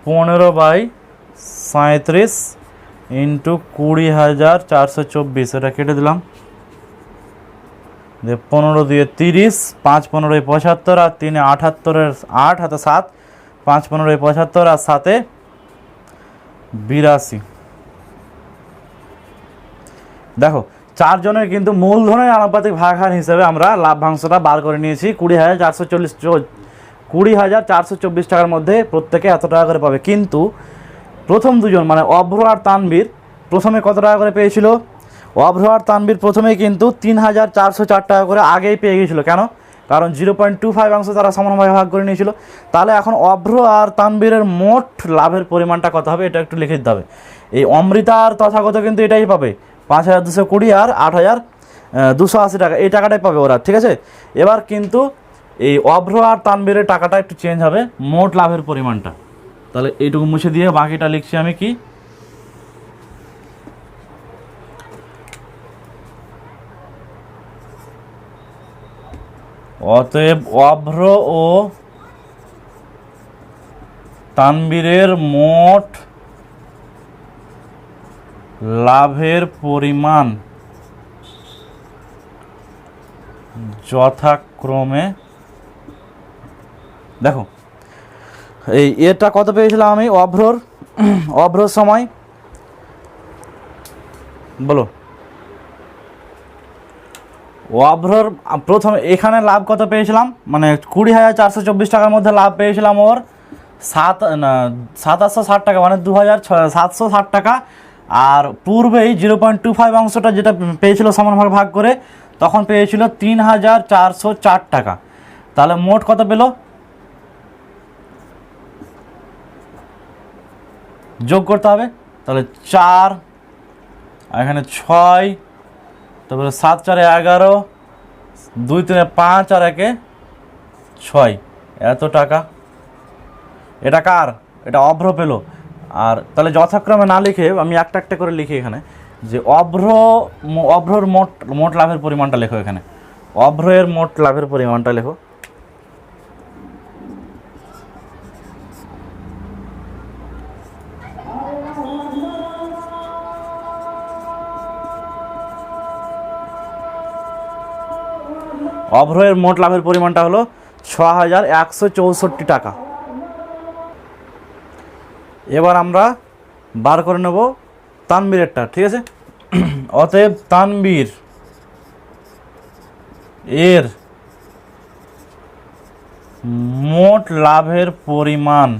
15/37 ইন্টু 20,424, এটা কেটে দিলাম, 15 দিয়ে 30, 5 15 75, আর 3 78, 8 হাতে 7, 5 15 75 আর 7 82। দেখো 4 জনের কিন্তু মূলধনের আনুপাতিক ভাগ হার হিসেবে আমরা লাভ্যাংশটা বার করে নিয়েছি 20,424 টাকার মধ্যে প্রত্যেকে এত টাকা করে পাবে। কিন্তু প্রথম দুজন মানে অভ্র আর তানবীর প্রথমে কত টাকা করে পেয়েছিল? অভ্র আর তানবীর প্রথমেই কিন্তু 3,404 টাকা করে আগেই পেয়ে গিয়েছিল। কেন? কারণ 0.25 অংশ তারা সমানভাবে ভাগ করে নিয়েছিল। তাহলে এখন অভ্র আর তানবীরের মোট লাভের পরিমাণটা কত হবে এটা একটু লিখে দিতে হবে। এই অমৃতা আর তথাগত কিন্তু এটাই পাবে, 5,220 আর 8,280 টাকা, এই টাকাটাই পাবে ওরা, ঠিক আছে। এবার কিন্তু এই অভ্র আর তানবীরের টাকাটা একটু চেঞ্জ হবে, মোট লাভের পরিমাণটা। তাহলে এইটুকু মুছে দিয়ে বাকিটা লিখছি আমি কি, অতএব অভ্র ও তানবীরের মোট লাভের পরিমাণ যথাক্রমে, দেখো এই এটা কত পেয়েছিলাম আমি অভ্রর সময়, বলো অভ্রর প্রথমে এখানে লাভ কত পেয়েছিলাম, মানে 20,424 টাকার মধ্যে লাভ পেয়েছিলাম ওর 760 টাকা, মানে 2,760 টাকা। আর পূর্বেই 0.25 অংশটা যেটা পেয়েছিল সমানভাবে ভাগ করে তখন পেয়েছিল 3,404 টাকা। তাহলে মোট কত পেল, যোগ করতে হবে। তাহলে 4 এখানে 6, তারপরে 7 4 11, 2 3 5 আর 1 6, এত টাকা। এটা কার? এটা অভ্র পেল। আর তাহলে যথাক্রমে না লিখে আমি একটা একটা করে লিখি এখানে, যে অভ্রর মোট লাভের পরিমাণটা লেখো এখানে, অভ্রের মোট লাভের পরিমাণটা লেখো। অভ্রের মোট লাভের পরিমাণটা হলো 6,164 টাকা। এবার আমরা বার করে নেব তানবীরেরটা, ঠিক আছে। অতএব তানবীর এর মোট লাভের পরিমাণ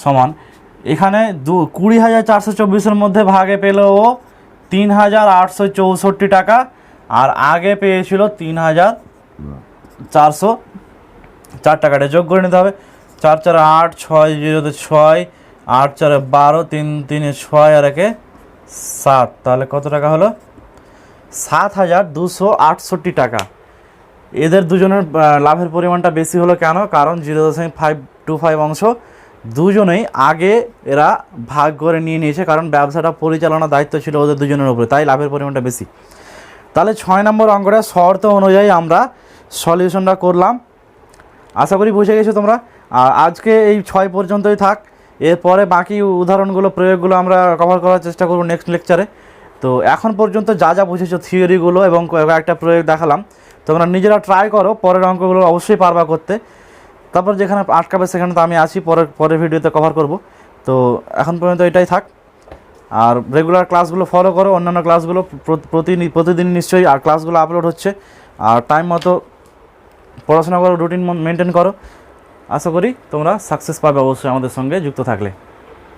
সমান, এখানে 20,424-এর মধ্যে ভাগে পেল ও 3,864 টাকা, আর আগে পেয়েছিল 3,404 টাকাটা যোগ করে নিতে হবে। 4 4 8, 6 0 6, 8 4 12, 3 3 6 আর 1 7, তাহলে কত টাকা হলো? 7,268 টাকা। এদের দুজনের লাভের পরিমাণটা বেশি হলো কেন? কারণ 0.525 অংশ দুজনেই আগে এরা ভাগ করে নিয়ে নিয়েছে, কারণ ব্যবসাটা পরিচালনার দায়িত্ব ছিল ওদের দুজনের উপরে, তাই লাভের পরিমাণটা বেশি। তাহলে 6 নম্বর অঙ্কটা শর্ত অনুযায়ী আমরা সলিউশনটা করলাম। আশা করি বুঝে গেছো তোমরা। আর আজকে এই 6 পর্যন্তই থাক, এরপরে বাকি উদাহরণগুলো প্রয়োগগুলো আমরা কভার করার চেষ্টা করব নেক্সট লেকচারে। তো এখন পর্যন্ত যা যা বুঝেছো থিওরিগুলো এবং কয়েকটা প্রয়োগ দেখালাম, তোমরা নিজেরা ট্রাই করো, পরের অঙ্কগুলো অবশ্যই পারবা করতে। তারপর যেখানে আটকাবে সেখানে তো আমি আছি, পরের ভিডিওতে কভার করব। তো এখন পর্যন্ত এটাই থাক। আর রেগুলার ক্লাসগুলো ফলো করো, অন্যান্য ক্লাসগুলো প্রতিদিন নিশ্চয়ই আর ক্লাসগুলো আপলোড হচ্ছে। আর টাইম মতো পড়াশোনা করো, রুটিন মেনটেন করো। আশা করি তোমরা সাকসেস পাবে অবশ্যই আমাদের সঙ্গে যুক্ত থাকলে।